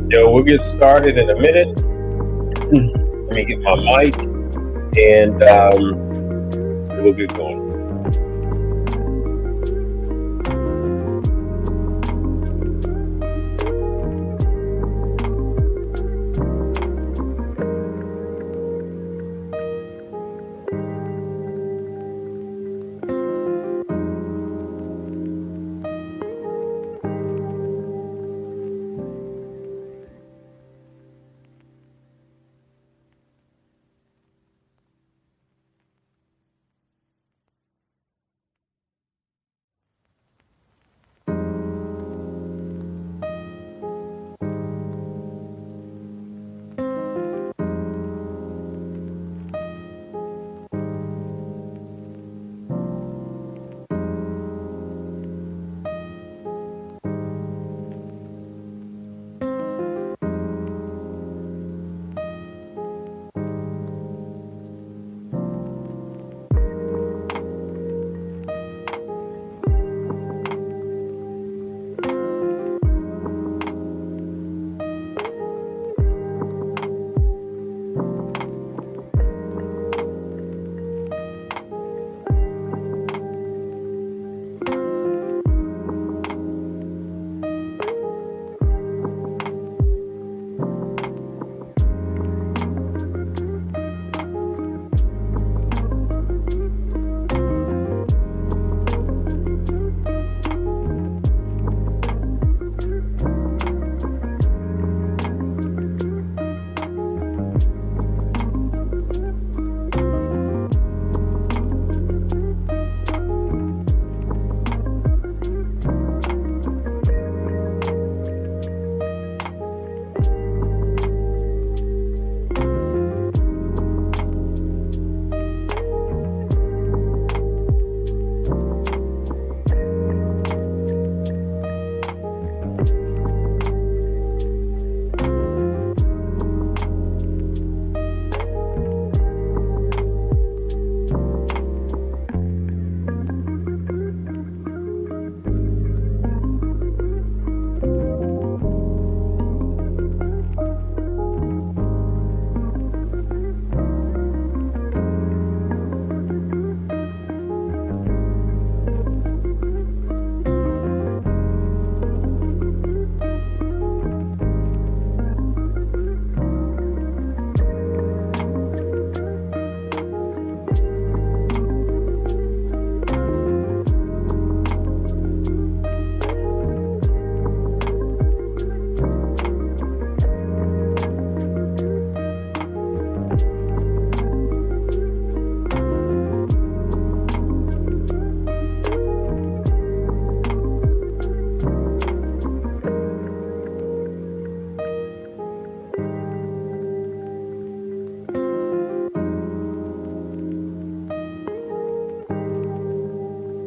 Yo, we'll get started in a minute. Let me get my mic and we'll get going.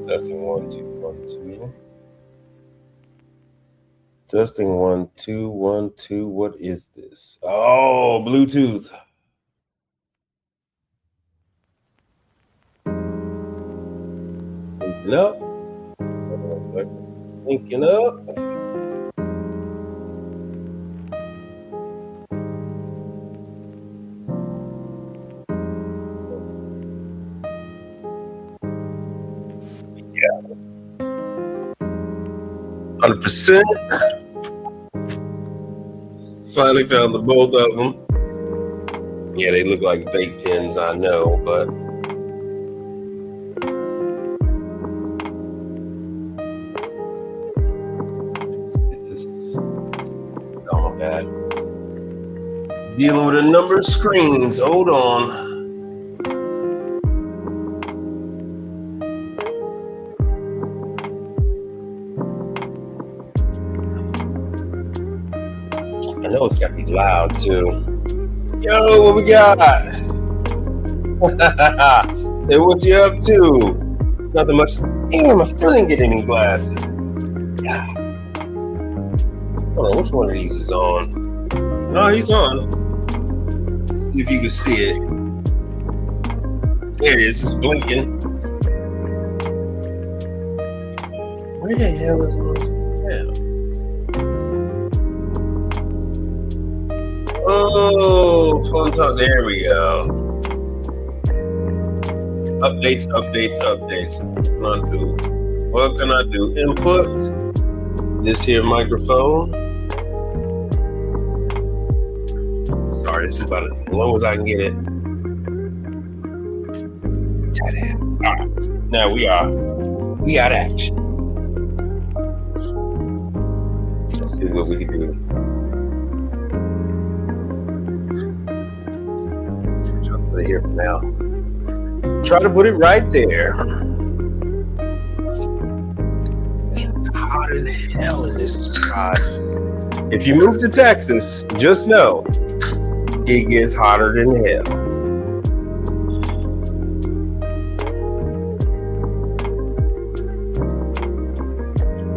Testing 1 2 1 2. Testing 1 2 1 2. What is this? Oh, Bluetooth. Syncing up. Hold on a second. Syncing up. Yeah. 100%. Finally found the both of them. Yeah, they look like vape pens, I know, but let's get this on bad. Dealing with a number of screens. Hold on. I know it's got to be loud too. Yo, what we got? Hey, what you up to? Nothing much. Damn, I still didn't get any glasses. Yeah. Hold on, which one of these is on? Oh, he's on. Let's see if you can see it. There it is, it's blinking. Where the hell is my sound? Oh, phone talk. There we go. Updates. What can I do? Input. This here microphone. Sorry, this is about as long as I can get it. All right. Now we got action. Let's see what we can do. Try to put it here for now. Try to put it right there. It's hot as hell in this garage. If you move to Texas, just know it gets hotter than hell.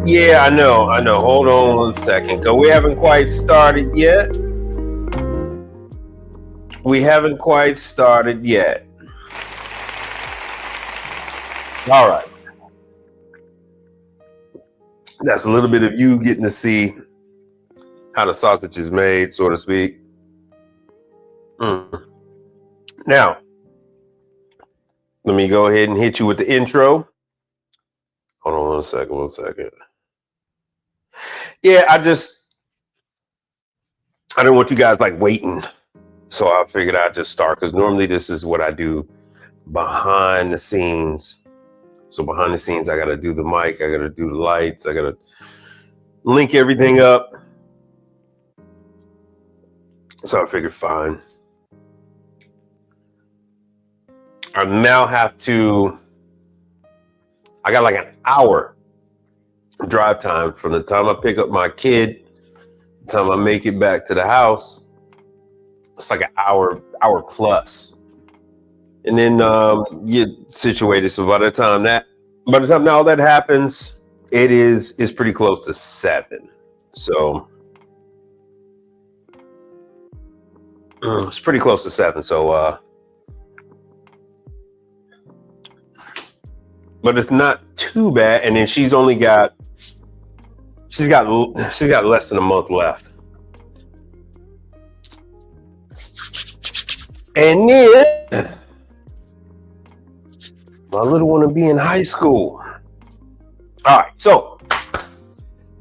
Yeah, I know. Hold on 1 second, because we haven't quite started yet. All right. That's a little bit of you getting to see how the sausage is made, so to speak. Now, let me go ahead and hit you with the intro. Hold on 1 second. Yeah, I didn't want you guys like waiting. So I figured I'd just start, because normally this is what I do behind the scenes. So behind the scenes, I got to do the mic, I got to do the lights, I got to link everything up. So I figured, fine. I now have to, I got like an hour drive time from the time I pick up my kid, the time I make it back to the house. It's like an hour plus. And then get situated. So by the time now that happens, it's pretty close to 7. So it's pretty close to 7. So but it's not too bad. And then she's got less than a month left. And then my little one will be in high school. All right, so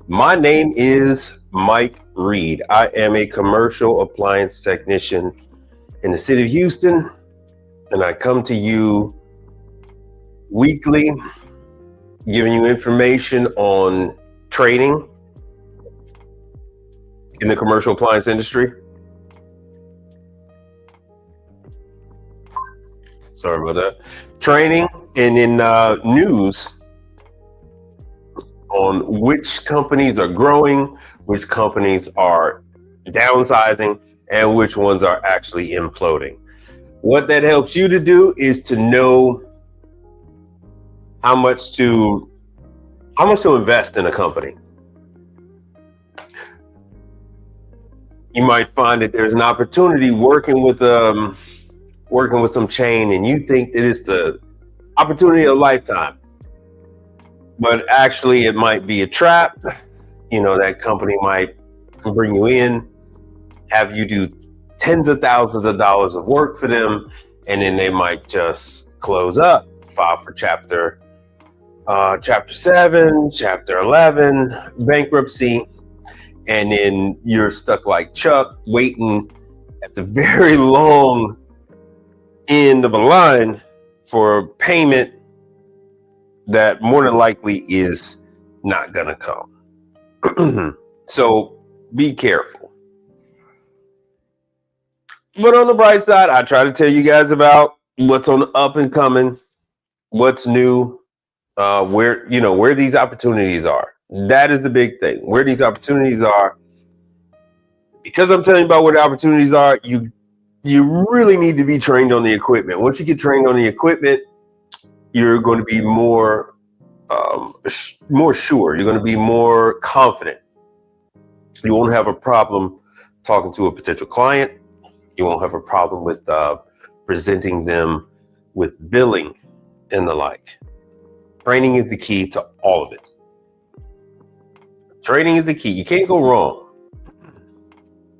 my name is Mike Reed. I am a commercial appliance technician in the city of Houston, and I come to you weekly, giving you information on training in the commercial appliance industry. Sorry about that. Training and in news on which companies are growing, which companies are downsizing, and which ones are actually imploding. What that helps you to do is to know how much to invest in a company. You might find that there's an opportunity working with some chain, and you think that it's the opportunity of a lifetime, but actually it might be a trap. That company might bring you in, have you do tens of thousands of dollars of work for them, and then they might just close up, file for chapter 7, chapter 11, bankruptcy, and then you're stuck like Chuck, waiting at the very long end of a line for payment that more than likely is not gonna come. So be careful. But on the bright side, I try to tell you guys about what's on the up and coming, what's new, where these opportunities are. That is the big thing, where these opportunities are. Because I'm telling you about where the opportunities are, you really need to be trained on the equipment. Once you get trained on the equipment, you're going to be more sure. You're going to be more confident. You won't have a problem talking to a potential client. You won't have a problem with presenting them with billing and the like. Training is the key to all of it. Training is the key. You can't go wrong.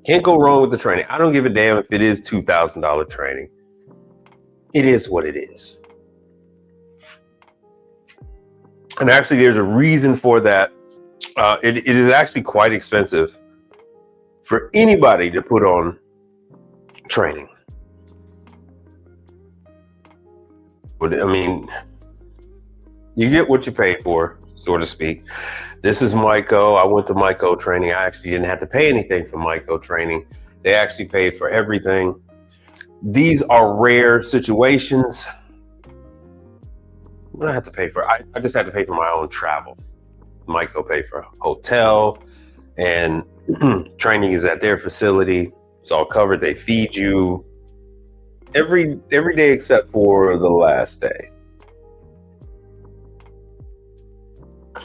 Can't go wrong with the training. I don't give a damn if it is $2,000 training. It is what it is. And actually, there's a reason for that. It is actually quite expensive for anybody to put on training. But I mean, you get what you pay for, so to speak. This is Myco. I went to Myco training. I actually didn't have to pay anything for Myco training. They actually paid for everything. These are rare situations. I don't have to pay for. I just had to pay for my own travel. Myco paid for hotel, and training is at their facility. It's all covered. They feed you every day except for the last day.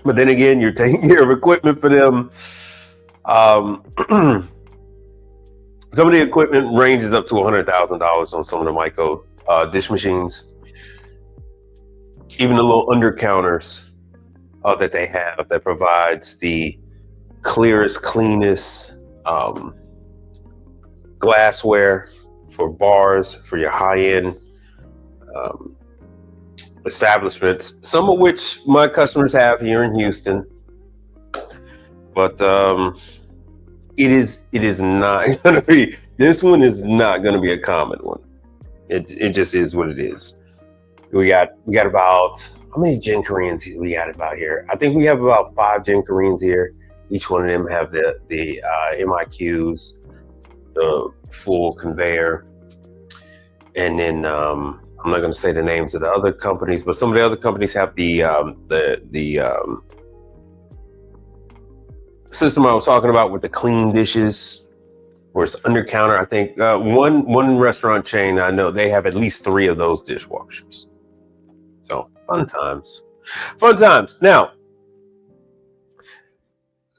But then again, you're taking care of equipment for them. Some of the equipment ranges up to $100,000 on some of the Myco dish machines. Even the little under counters that they have that provides the clearest, cleanest glassware for bars, for your high-end establishments, some of which my customers have here in Houston. But it is not going to be, this one is not going to be a common one. It just is what it is. We got about, how many Gen Koreans we got about here? I think we have about 5 Gen Koreans here. Each one of them have the MIQs, the full conveyor. And then I'm not going to say the names of the other companies, but some of the other companies have the system I was talking about with the clean dishes, where it's under counter. I think one restaurant chain I know, they have at least 3 of those dishwashers. So fun times. Now,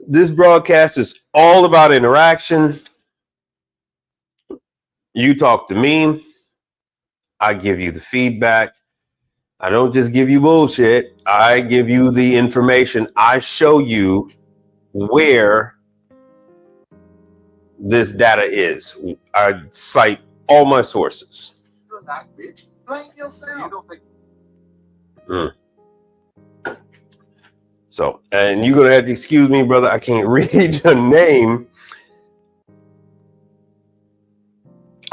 this broadcast is all about interaction. You talk to me, I give you the feedback. I don't just give you bullshit. I give you the information. I show you where this data is. I cite all my sources. You're not bitch. Blame yourself. You don't think. So, and you're gonna have to excuse me, brother. I can't read your name.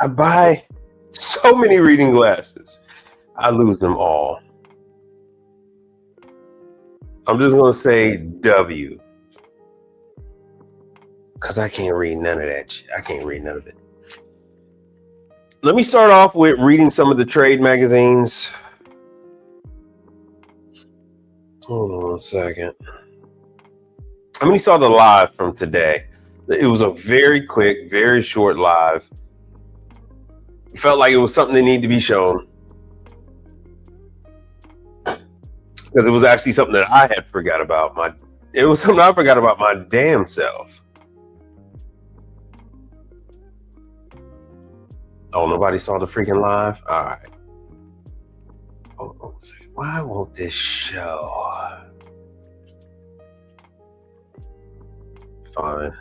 I buy so many reading glasses. I lose them all. I'm just gonna say W, because I can't read none of that shit. I can't read none of it. Let me start off with reading some of the trade magazines. Hold on a second. How many saw the live from today? It was a very quick, very short live. It felt like it was something that needed to be shown, because it was actually something that I had forgot about. It was something I forgot about my damn self. Oh, nobody saw the freaking live? All right. Hold on a second. Why won't this show? Fine.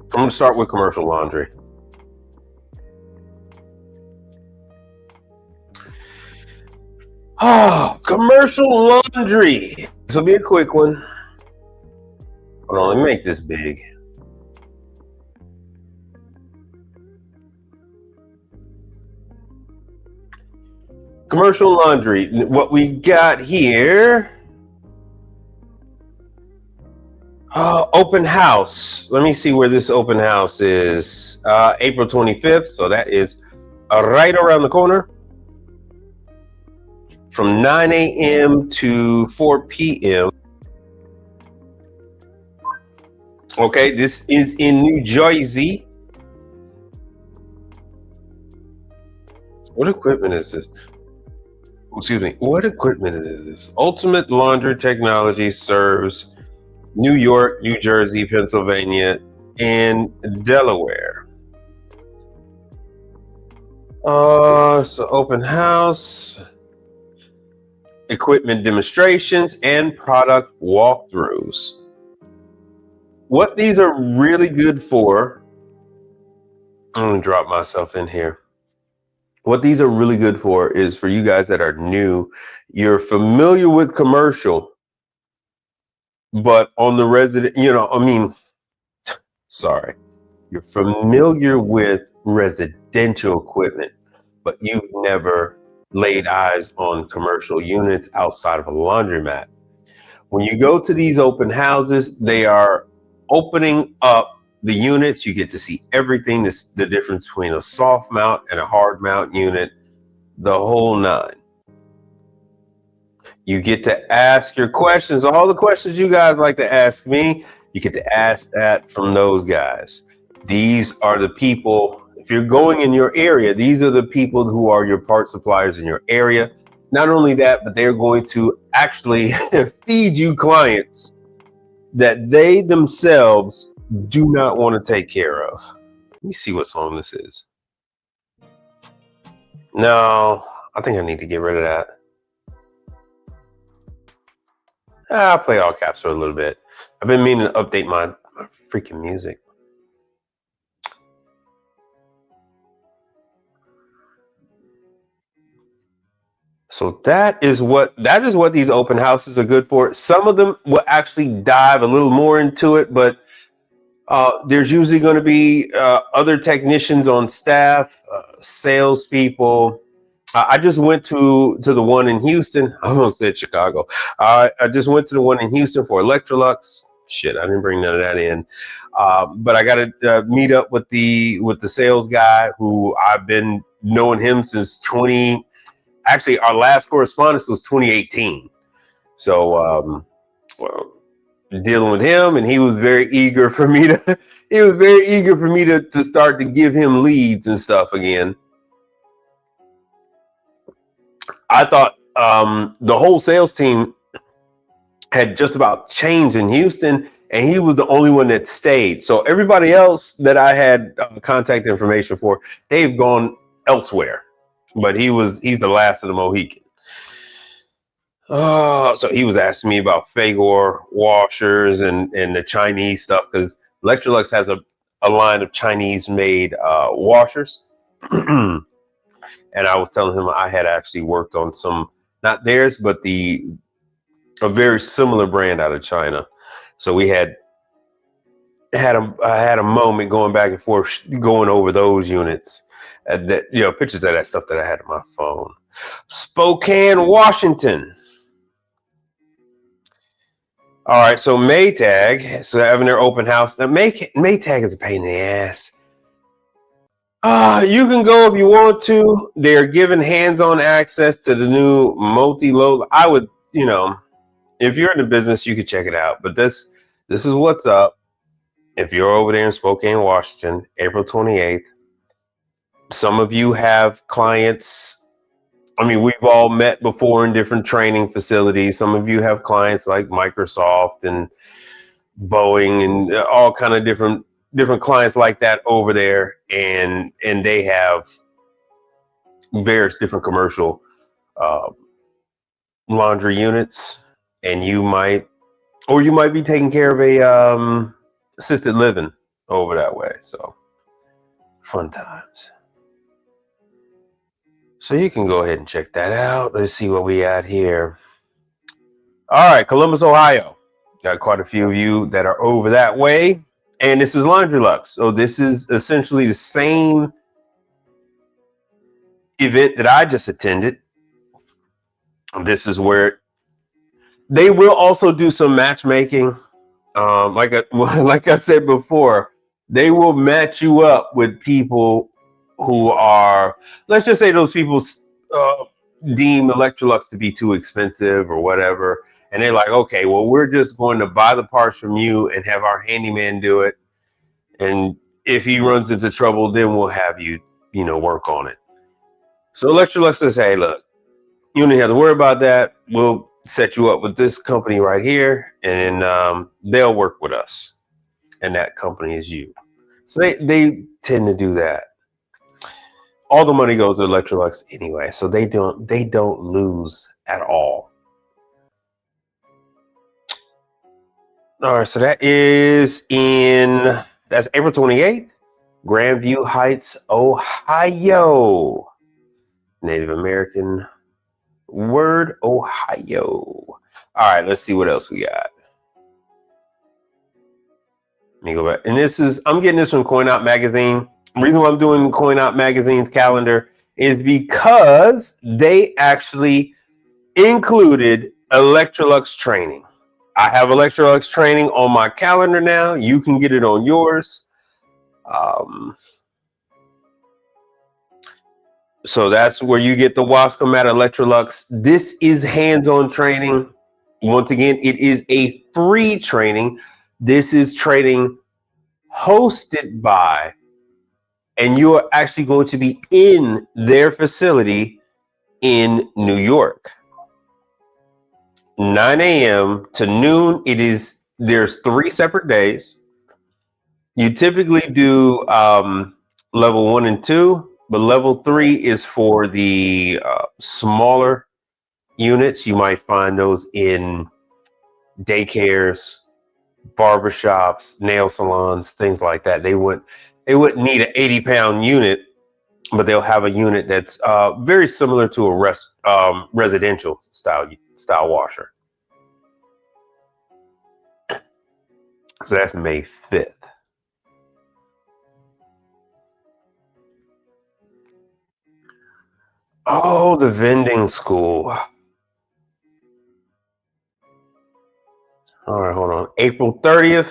I'm going to start with commercial laundry. Oh, commercial laundry. This will be a quick one. Hold on, let me make this big. Commercial laundry. What we got here. Open house. Let me see where this open house is. April 25th. So that is right around the corner. From 9 a.m. to 4 p.m. Okay, this is in New Jersey. What equipment is this? Excuse me. What equipment is this? Ultimate Laundry Technology serves New York, New Jersey, Pennsylvania, and Delaware. So open house, equipment demonstrations, and product walkthroughs. What these are really good for, I'm going to drop myself in here. What these are really good for is for you guys that are new. You're familiar with commercial, but on the resident, sorry, you're familiar with residential equipment, but you've never laid eyes on commercial units outside of a laundromat. When you go to these open houses, they are opening up the units. You get to see everything. This the difference between a soft mount and a hard mount unit, the whole nine. You get to ask your questions, all the questions you guys like to ask me. You get to ask that from those guys. These are the people, if you're going in your area, these are the people who are your part suppliers in your area. Not only that, but they're going to actually feed you clients that they themselves do not want to take care of. Let me see what song this is. No, I think I need to get rid of that. I'll play all caps for a little bit. I've been meaning to update my freaking music. So that is what these open houses are good for. Some of them will actually dive a little more into it, but there's usually going to be other technicians on staff, salespeople. I just went to the one in Houston. I almost said Chicago. I just went to the one in Houston for Electrolux. Shit, I didn't bring none of that in. But I got to meet up with the sales guy who I've been knowing him since 20. Actually, our last correspondence was 2018. So, well, dealing with him, and he was very eager for me to. He was very eager for me to start to give him leads and stuff again. I thought the whole sales team had just about changed in Houston, and he was the only one that stayed. So everybody else that I had contact information for, they've gone elsewhere. But he's the last of the Mohican. So he was asking me about Fagor washers and the Chinese stuff, because Electrolux has a line of Chinese made washers. And I was telling him I had actually worked on some, not theirs, but a very similar brand out of China. So we had a moment going back and forth, going over those units, that pictures of that stuff that I had on my phone. Spokane, Washington. All right, so Maytag, so having their open house. Now Maytag is a pain in the ass. You can go if you want to. They're giving hands-on access to the new multi-load. I would, if you're in the business, you could check it out. But this is what's up. If you're over there in Spokane, Washington, April 28th, some of you have clients. I mean, we've all met before in different training facilities. Some of you have clients like Microsoft and Boeing and all kind of different clients like that over there, and they have various different commercial laundry units, and you might be taking care of a assisted living over that way. So fun times. So you can go ahead and check that out. Let's see what we got here. All right, Columbus, Ohio. Got quite a few of you that are over that way. And this is LaundryLux. So this is essentially the same event that I just attended. This is where they will also do some matchmaking. Like I said before, they will match you up with people who are, let's just say those people deem Electrolux to be too expensive or whatever. And they're like, okay, well, we're just going to buy the parts from you and have our handyman do it. And if he runs into trouble, then we'll have you, work on it. So Electrolux says, hey, look, you don't have to worry about that. We'll set you up with this company right here, and they'll work with us. And that company is you. So they tend to do that. All the money goes to Electrolux anyway, so they don't lose at all. All right, so that's April 28th, Grandview Heights, Ohio. Native American word, Ohio. All right, let's see what else we got. Let me go back. And I'm getting this from Coin Out Magazine. The reason why I'm doing Coin Out Magazine's calendar is because they actually included Electrolux training. I have Electrolux training on my calendar now. You can get it on yours. So that's where you get the Wascomat Electrolux. This is hands-on training. Once again, it is a free training. This is training hosted by, and you are actually going to be in their facility in New York. 9 a.m. to noon. There's 3 separate days. You typically do level 1 and 2, but level 3 is for the smaller units. You might find those in daycares, barbershops, nail salons, things like that. They wouldn't need an 80-pound unit, but they'll have a unit that's very similar to a residential style washer. So that's May 5th. Oh, the vending school. All right, hold on. April 30th,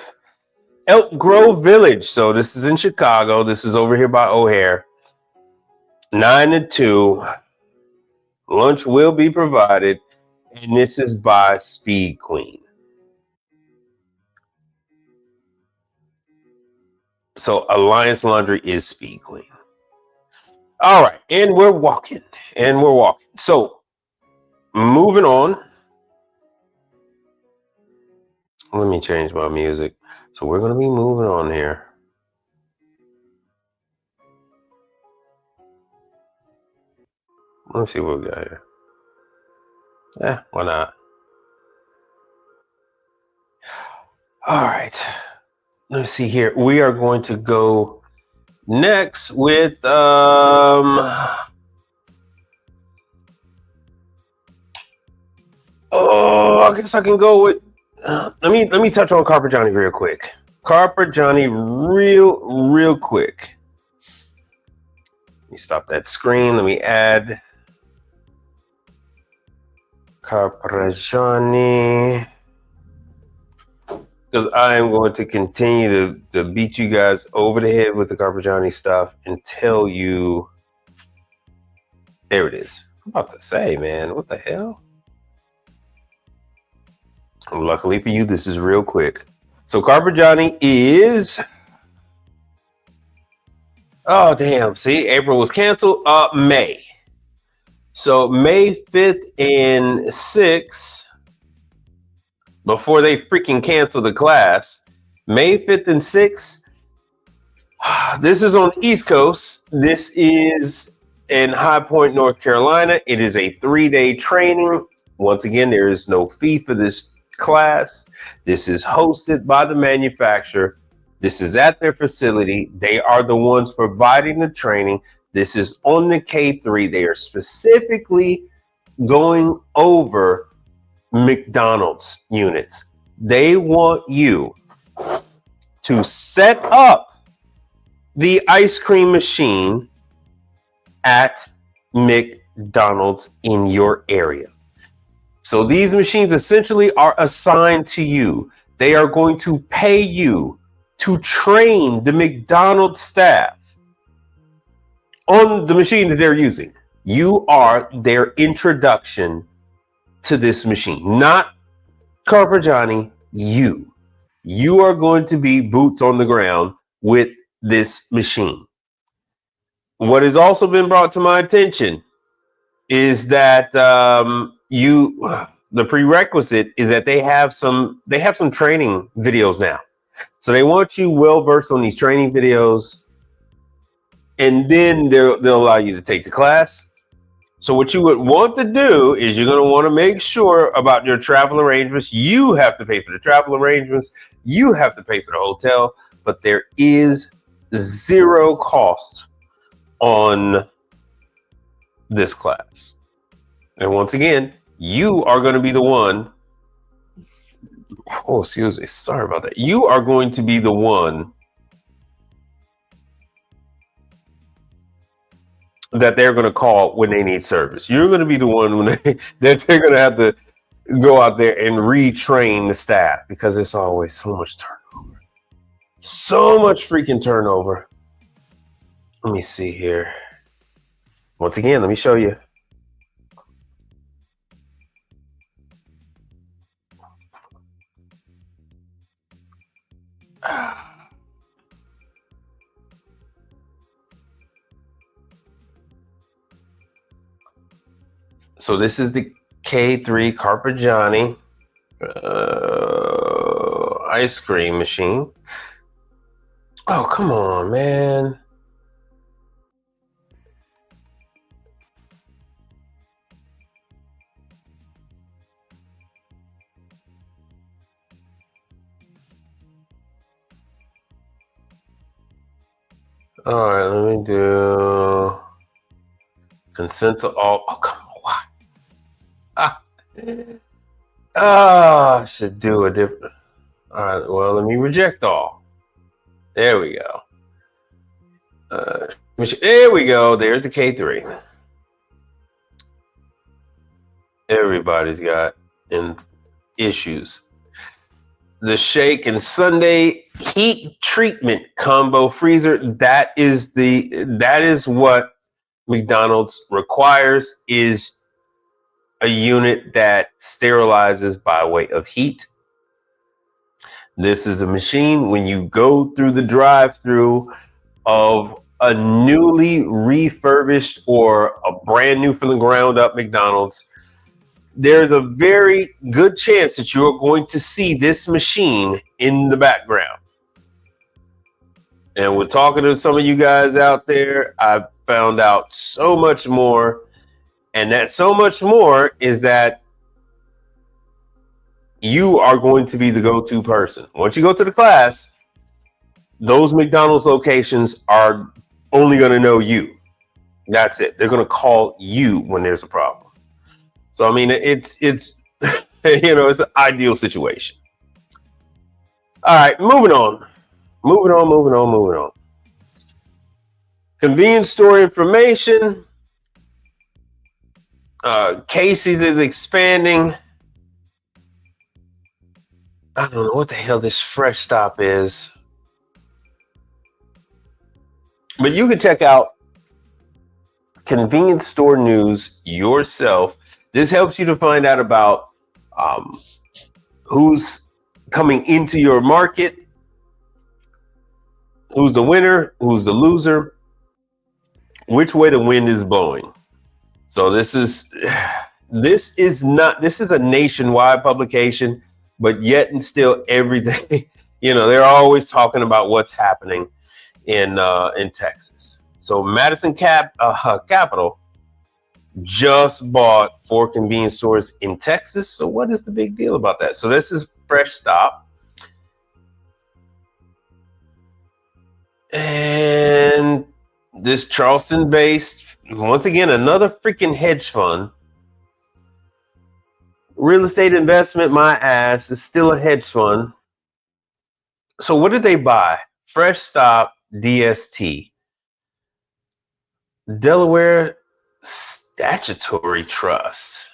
Elk Grove Village. So this is in Chicago. This is over here by O'Hare. 9 to 2. Lunch will be provided. And this is by Speed Queen. So Alliance Laundry is Speed Queen. All right, and we're walking. So moving on. Let me change my music. So we're going to be moving on here. Let me see what we got here. Yeah, why not? All right. Let's see here. We are going to go next with I guess I can go with let me touch on Carper Johnny real quick. Carper Johnny real quick. Let me stop that screen. Let me add Carper Johnny, because I am going to continue to beat you guys over the head with the Carper Johnny stuff and tell you. There it is. I'm about to say, man, what the hell? Luckily for you, this is real quick. So Carper Johnny is, oh damn, see, April was canceled. May. So May 5th and 6th, before they freaking cancel the class, May 5th and 6th, this is on the East Coast. This is in High Point, North Carolina. It is a 3-day training. Once again, there is no fee for this class. This is hosted by the manufacturer. This is at their facility. They are the ones providing the training. This is on the K3. They are specifically going over McDonald's units. They want you to set up the ice cream machine at McDonald's in your area. So these machines essentially are assigned to you. They are going to pay you to train the McDonald's staff on the machine that they're using. You are their introduction to this machine, not Carper Johnny. You are going to be boots on the ground with this machine. What has also been brought to my attention is that the prerequisite is that they have some training videos now. So they want you well versed on these training videos, and then they'll allow you to take the class. So what you would want to do is you're going to want to make sure about your travel arrangements. You have to pay for the travel arrangements. You have to pay for the hotel, but there is zero cost on this class. And once again, you are going to be the one. Oh, excuse me. Sorry about that. You are going to be the one that they're going to call when they need service. You're going to be the one when that they're going to have to go out there and retrain the staff because there's always so much turnover. So much freaking turnover. Let me see here. Once again, let me show you. So this is the K3 Carpigiani ice cream machine. Oh, come on, man. All right, let me do consent to all. Oh, come on, why? I should do a different. All right, well, let me reject all. There we go. There we go. There's the K3. Everybody's got issues. The Shake and Sunday heat treatment combo freezer. That is what McDonald's requires, is a unit that sterilizes by way of heat. This is a machine when you go through the drive-through of a newly refurbished or a brand new from the ground up McDonald's, there's a very good chance that you're going to see this machine in the background. And we're talking to some of you guys out there, I've found out so much more. And that so much more is that you are going to be the go-to person. Once you go to the class, those McDonald's locations are only going to know you. That's it. They're going to call you when there's a problem. So, I mean, it's it's an ideal situation. All right, moving on. Convenience store information. Casey's is expanding. I don't know what the hell this Fresh Stop is. But you can check out convenience store news yourself. This helps you to find out about who's coming into your market, who's the winner, who's the loser, which way the wind is blowing. So this is a nationwide publication, but yet and still everything, they're always talking about what's happening in Texas. So Madison Capital just bought 4 convenience stores in Texas. So what is the big deal about that? So this is Fresh Stop. And this Charleston-based, once again, another freaking hedge fund. Real estate investment, my ass, is still a hedge fund. So what did they buy? Fresh Stop DST. Delaware Statutory Trust.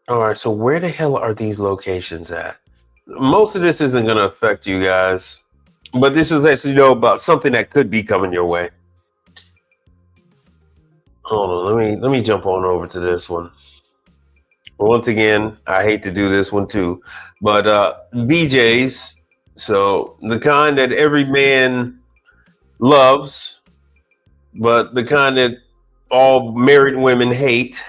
All right, so where the hell are these locations at? Most of this isn't going to affect you guys, but this is actually about something that could be coming your way. Hold on, let me jump on over to this one. Once again, I hate to do this one too, but BJ's, so the kind that every man loves, but the kind that all married women hate.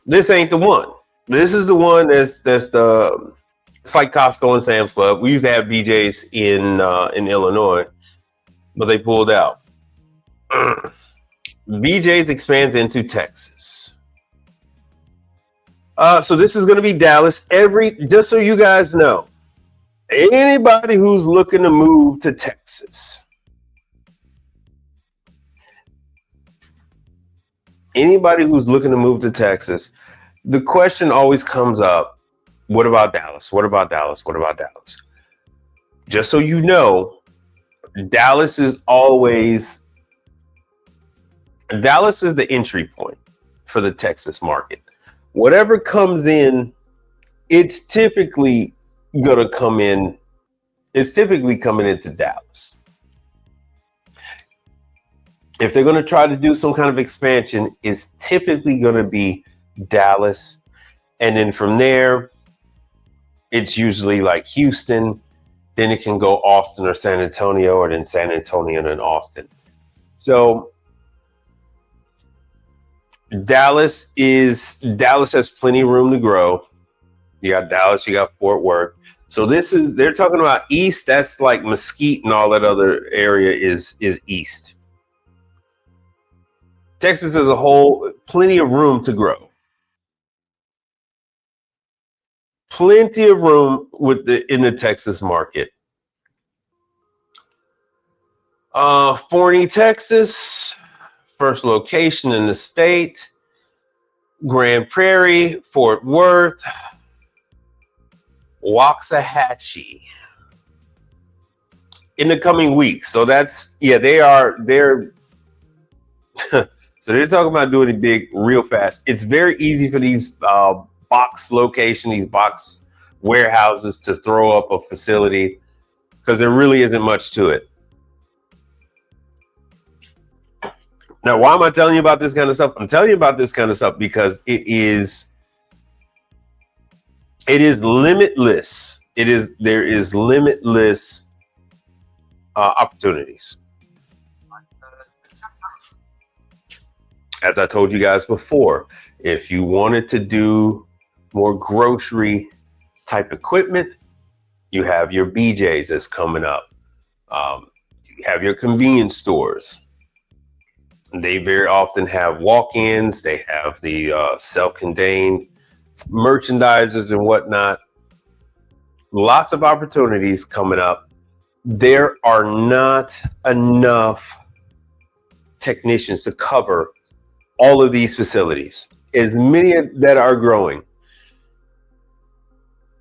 This ain't the one. This is the one it's like Costco and Sam's Club. We used to have BJ's in Illinois. but they pulled out. BJ's expands into Texas. So this is going to be Dallas. Just so you guys know, anybody who's looking to move to Texas, the question always comes up, what about Dallas? What about Dallas? What about Dallas? Just so you know, Dallas is the entry point for the Texas market. Whatever comes in, it's typically coming into Dallas. If they're going to try to do some kind of expansion, it's typically going to be Dallas. And then from there, it's usually like Houston. Then it can go Austin or San Antonio, or then San Antonio and Austin. So Dallas has plenty of room to grow. You got Dallas, you got Fort Worth. So they're talking about east. That's like Mesquite and all that other area is east. Texas as a whole, plenty of room to grow. Plenty of room in the Texas market. Forney, Texas, first location in the state. Grand Prairie, Fort Worth, Waxahachie. In the coming weeks. So they're so they're talking about doing it big real fast. It's very easy for these box warehouses to throw up a facility because there really isn't much to it. Now, why am I telling you about this kind of stuff? I'm telling you about this kind of stuff because it is limitless. There is limitless opportunities. As I told you guys before, if you wanted to do more grocery type equipment, you have your BJ's that's coming up. You have your convenience stores. They very often have walk-ins. They have the self-contained merchandisers and whatnot. Lots of opportunities coming up. There are not enough technicians to cover all of these facilities. As many that are growing,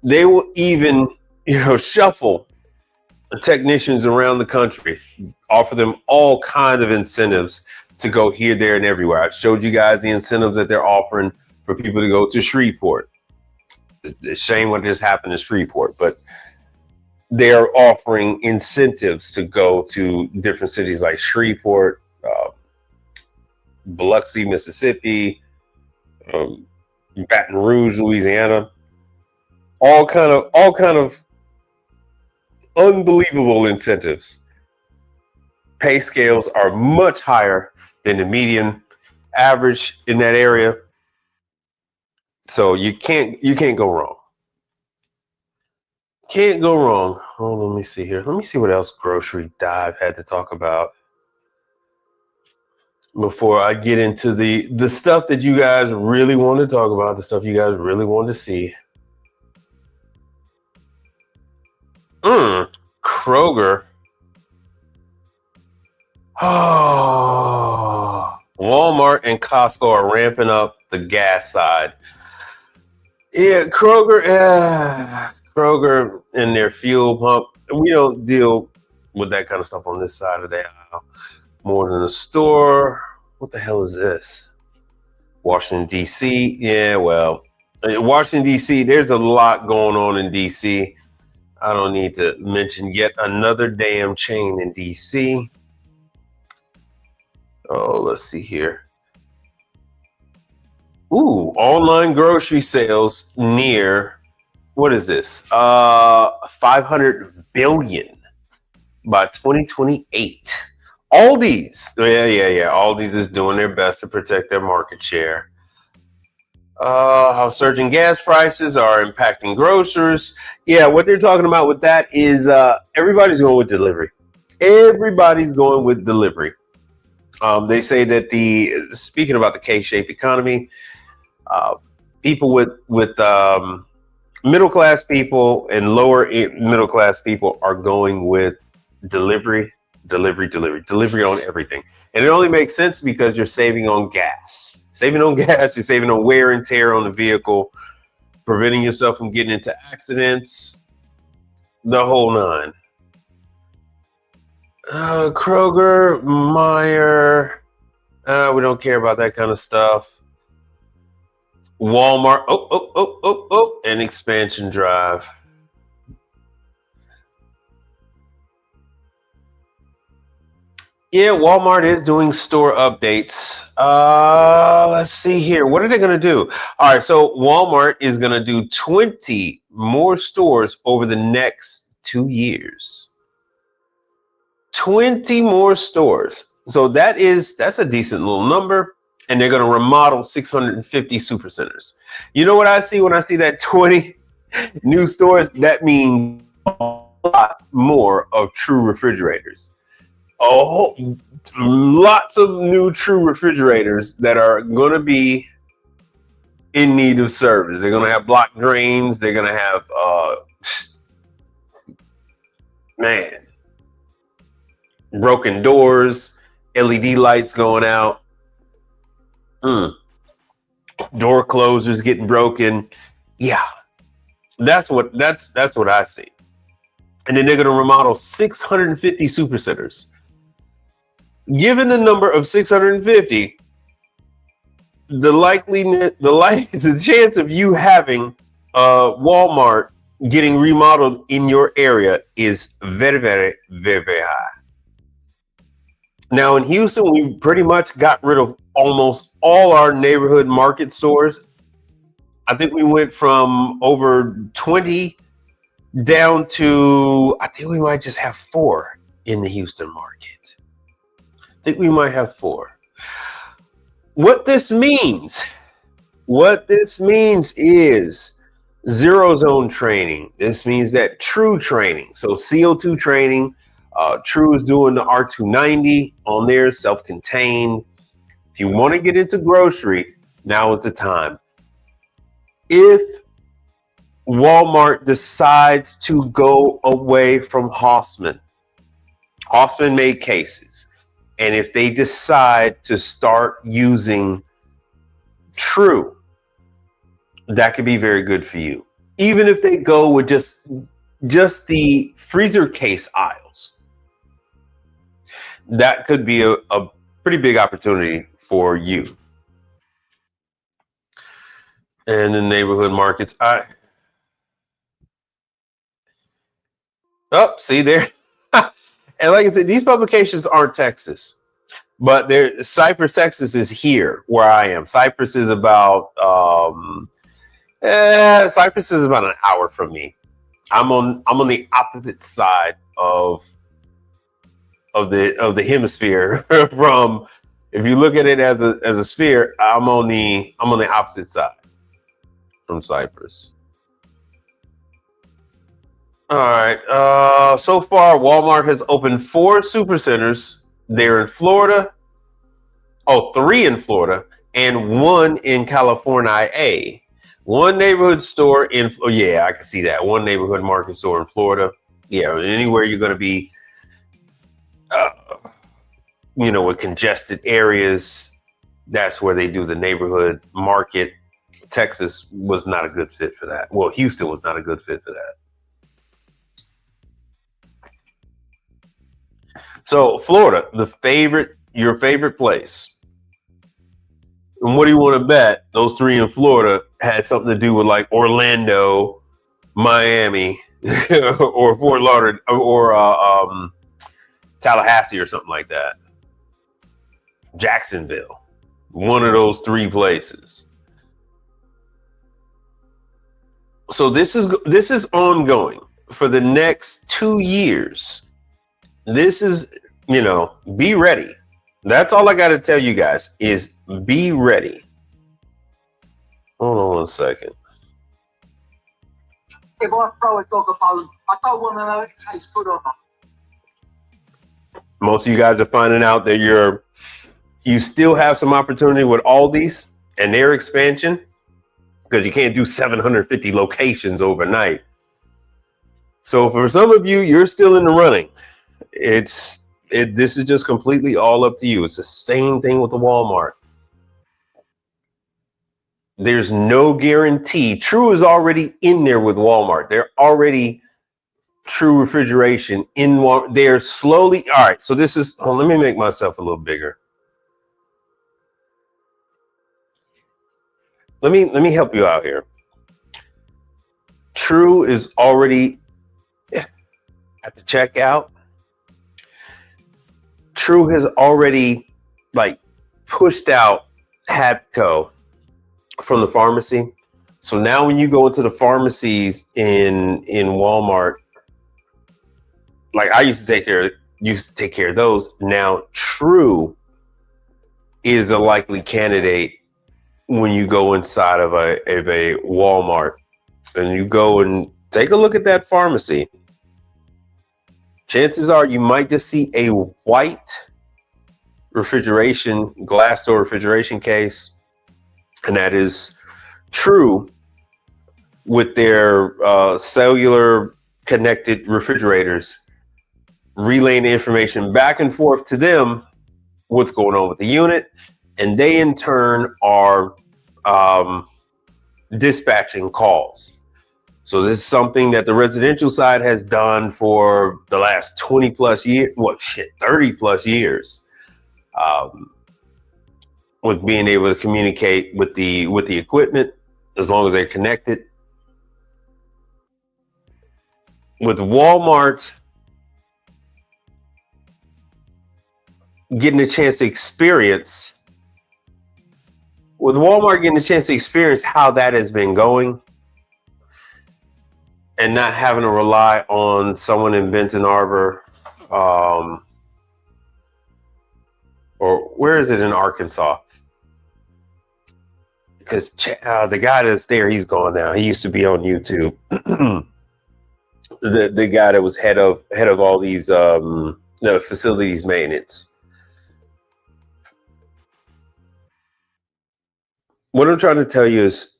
they will even, shuffle technicians around the country, offer them all kinds of incentives to go here, there, and everywhere. I showed you guys the incentives that they're offering for people to go to Shreveport. It's a shame what just happened in Shreveport, but they're offering incentives to go to different cities like Shreveport, Biloxi, Mississippi, Baton Rouge, Louisiana. All kind of unbelievable incentives. Pay scales are much higher than the median average in that area. So you can't go wrong. Can't go wrong. Oh, let me see here. Let me see what else Grocery Dive had to talk about before I get into the stuff that you guys really want to talk about, the stuff you guys really want to see. Kroger. Oh, Walmart and Costco are ramping up the gas side. Yeah, Kroger and their fuel pump. We don't deal with that kind of stuff on this side of the aisle. More than a store. What the hell is this? Washington, D.C. Yeah, well, Washington, D.C., there's a lot going on in D.C. I don't need to mention yet another damn chain in D.C. Oh, let's see here. Ooh, online grocery sales near, what is this? 500 billion by 2028. Aldi's, yeah. Aldi's is doing their best to protect their market share. How surging gas prices are impacting grocers. Yeah, what they're talking about with that is everybody's going with delivery. Everybody's going with delivery. They say that speaking about the K-shaped economy, uh, people with middle class people and middle class people are going with delivery, delivery on everything. And it only makes sense because you're saving on gas. Saving on gas, you're saving on wear and tear on the vehicle, preventing yourself from getting into accidents, the whole nine. Kroger, Meyer, we don't care about that kind of stuff. Walmart, and Expansion Drive. Yeah, Walmart is doing store updates. Let's see here. What are they going to do? All right, so Walmart is going to do 20 more stores over the next 2 years. 20 more stores. So that's a decent little number. And they're going to remodel 650 supercenters. You know what I see when I see that 20 new stores? That means a lot more of true refrigerators. Oh, lots of new true refrigerators that are going to be in need of service. They're going to have block drains. They're going to have, broken doors, LED lights going out, door closers getting broken. Yeah, that's what I see. And then they're going to remodel 650 supercenters. Given the number of 650, the chance of you having Walmart getting remodeled in your area is very, very, very, very high. Now in Houston, we pretty much got rid of almost all our neighborhood market stores. I think we went from over 20 down to, I think we might just have 4 in the Houston market. I think we might have 4. What this means is zero zone training. This means that true training. So CO2 training, True is doing the R290 on there, self-contained. If you want to get into grocery, now is the time. If Walmart decides to go away from Hoffman made cases, and if they decide to start using True, that could be very good for you. Even if they go with just the freezer case aisles, that could be a pretty big opportunity for you. And the neighborhood markets, see there. And like I said, these publications aren't Texas, but Cypress, Texas is here where I am. Cypress is about an hour from me. I'm on the opposite side of the hemisphere from, if you look at it as a sphere, I'm on the opposite side from Cypress. All right. So far, Walmart has opened 4 supercenters. They're in Florida. 3 in Florida and 1 in California. 1 neighborhood store in, I can see that. 1 neighborhood market store in Florida. Yeah, anywhere you're going to be, with congested areas, that's where they do the neighborhood market. Texas was not a good fit for that. Well, Houston was not a good fit for that. So Florida, your favorite place. And what do you want to bet? Those 3 in Florida had something to do with like Orlando, Miami, or Fort Lauderdale, or Tallahassee, or something like that. Jacksonville, one of those 3 places. So this is ongoing for the next 2 years. This is, be ready. That's all I got to tell you guys is be ready. Hold on 1 second. If I throw a dog a bone, I don't want to know if it tastes good or not. Most of you guys are finding out that you still have some opportunity with Aldi's and their expansion, because you can't do 750 locations overnight. So for some of you, you're still in the running. This is just completely all up to you. It's the same thing with the Walmart. There's no guarantee. True is already in there with Walmart. They're already True refrigeration in Walmart. They're slowly. All right. So this is. Oh, let me make myself a little bigger. Let me help you out here. True is already at the checkout. True has already pushed out Habco from the pharmacy. So now when you go into the pharmacies in Walmart, like I used to take care of those. Now True is a likely candidate when you go inside of a Walmart and you go and take a look at that pharmacy. Chances are you might just see a white glass door refrigeration case, and that is True with their cellular connected refrigerators, relaying the information back and forth to them, what's going on with the unit, and they in turn are dispatching calls. So this is something that the residential side has done for the last 20 plus years, 30 plus years, with being able to communicate with the equipment as long as they're connected. With Walmart getting a chance to experience how that has been going, and not having to rely on someone in Benton Harbor, or where is it in Arkansas? Because the guy that's there, he's gone now. He used to be on YouTube. the guy that was head of all these the facilities maintenance. What I'm trying to tell you is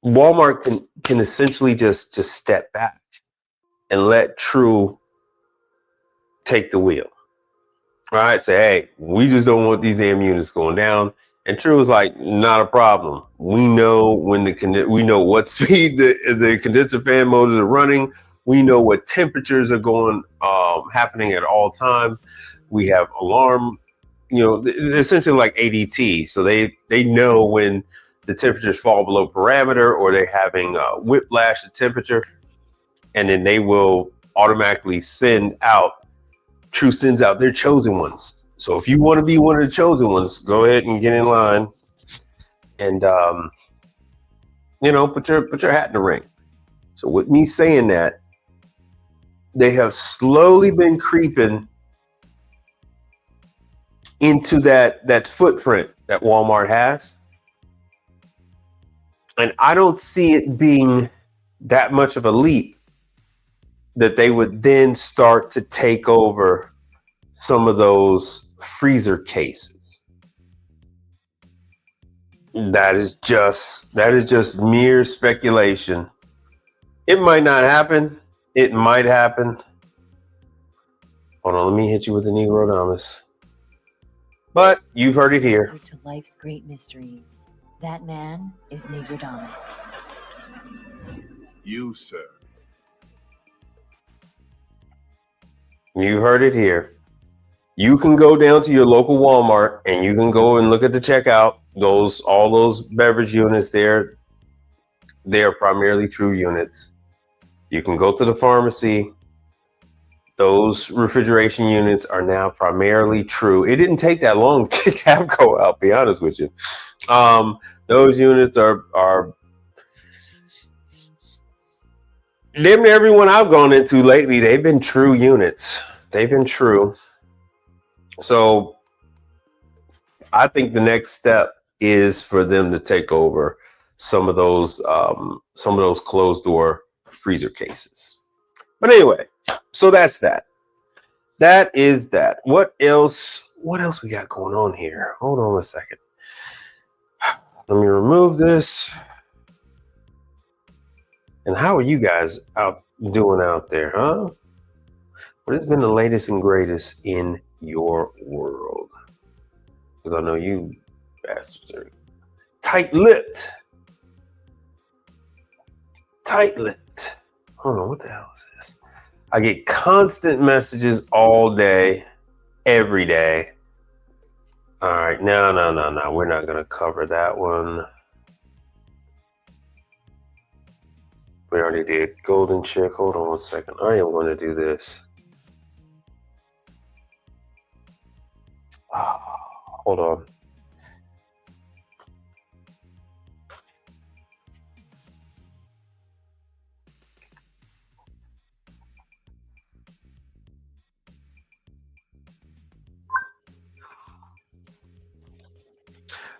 Walmart can essentially just step back and let True take the wheel. All right, say, hey, we just don't want these damn units going down. And True is like, not a problem. We know we know what speed the condenser fan motors are running. We know what temperatures are happening at all time. We have alarm, essentially like ADT. So they know when the temperatures fall below parameter or they're having whiplash of temperature, and then they will automatically True sends out their chosen ones. So if you want to be one of the chosen ones, go ahead and get in line and put your hat in the ring. So with me saying that, they have slowly been creeping into that footprint that Walmart has. And I don't see it being that much of a leap that they would then start to take over some of those freezer cases. That is just mere speculation. It might not happen. It might happen. Hold on, let me hit you with the Negrodamus. But you've heard it here. To life's great mysteries. That man is Negrodamus. You, sir. You heard it here. You can go down to your local Walmart and you can go and look at the checkout. All those beverage units there, they are primarily True units. You can go to the pharmacy. Those refrigeration units are now primarily True. It didn't take that long to kick Habco out, be honest with you. Those units are damn near everyone I've gone into lately. They've been True units. They've been True. So I think the next step is for them to take over some of those closed door freezer cases. But anyway, so that's that. That is that. What else? What else we got going on here? Hold on a second. Let me remove this. And how are you guys out doing out there, huh? What has been the latest and greatest in your world? Because I know you bastards are tight-lipped. Tight-lipped. Hold on, what the hell is this? I get constant messages all day, every day. All right, no. We're not going to cover that one. We already did Golden Chick. Hold on one second. I am going to do this. Hold on.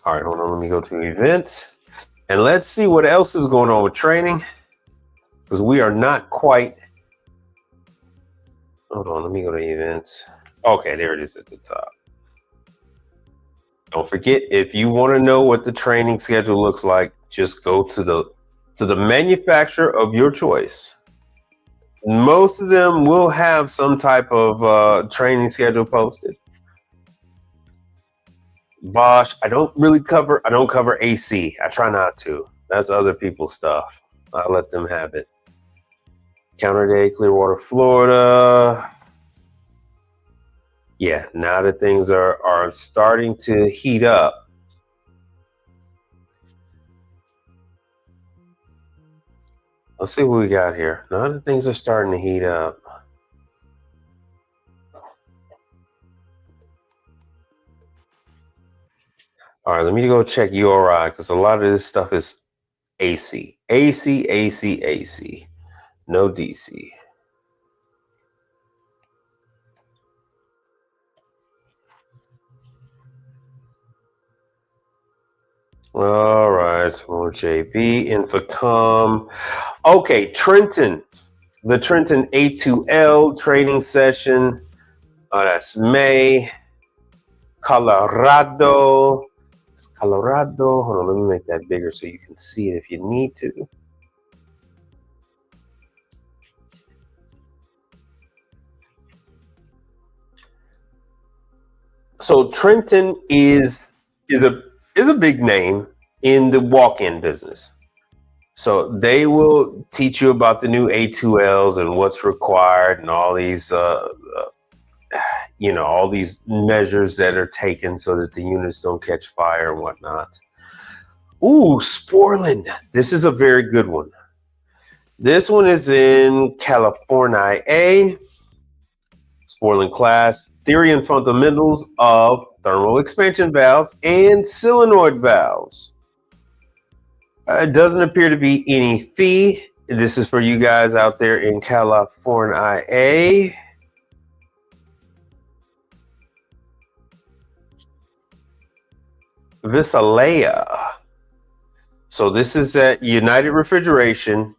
All right, hold on. Let me go to events. And let's see what else is going on with training. Because we are not quite. Hold on. Let me go to events. Okay, there it is at the top. Don't forget, if you want to know what the training schedule looks like, just go to the manufacturer of your choice. Most of them will have some type of training schedule posted. Bosch, I don't cover AC. I try not to. That's other people's stuff. I let them have it. Counter Day, Clearwater, Florida. Yeah, now that things are starting to heat up. Let's see what we got here. Now that things are starting to heat up. All right, let me go check URI because a lot of this stuff is AC. AC. No DC. All right, more JB, Infocom. Okay, Trenton. The Trenton A2L training session. That's May. Colorado. It's Colorado. Hold on, let me make that bigger so you can see it if you need to. So Trenton is a big name in the walk-in business. So they will teach you about the new A2Ls and what's required and all these all these measures that are taken so that the units don't catch fire and whatnot. Ooh, Sporland. This is a very good one. This one is in California. Sporland class, Theory and Fundamentals of Thermal Expansion Valves and Solenoid Valves. It doesn't appear to be any fee. This is for you guys out there in California. Visalia. So this is at United Refrigeration,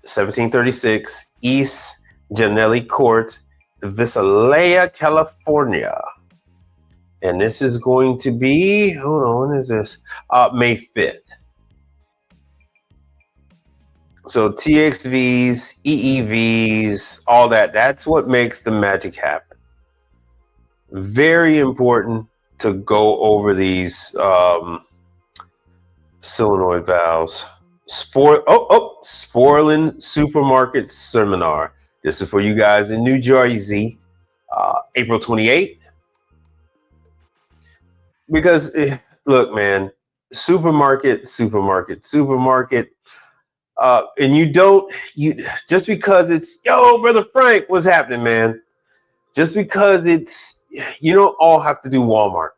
1736 East Janelli Court, Visalia, California. And this is going to be, hold on, when is this? May 5th. So TXVs, EEVs, all that, that's what makes the magic happen. Very important to go over these solenoid valves. Sporland Supermarket Seminar. This is for you guys in New Jersey, April 28th. Because, look, man, supermarket. And you just because it's, yo, Brother Frank, what's happening, man? Just because you don't all have to do Walmart.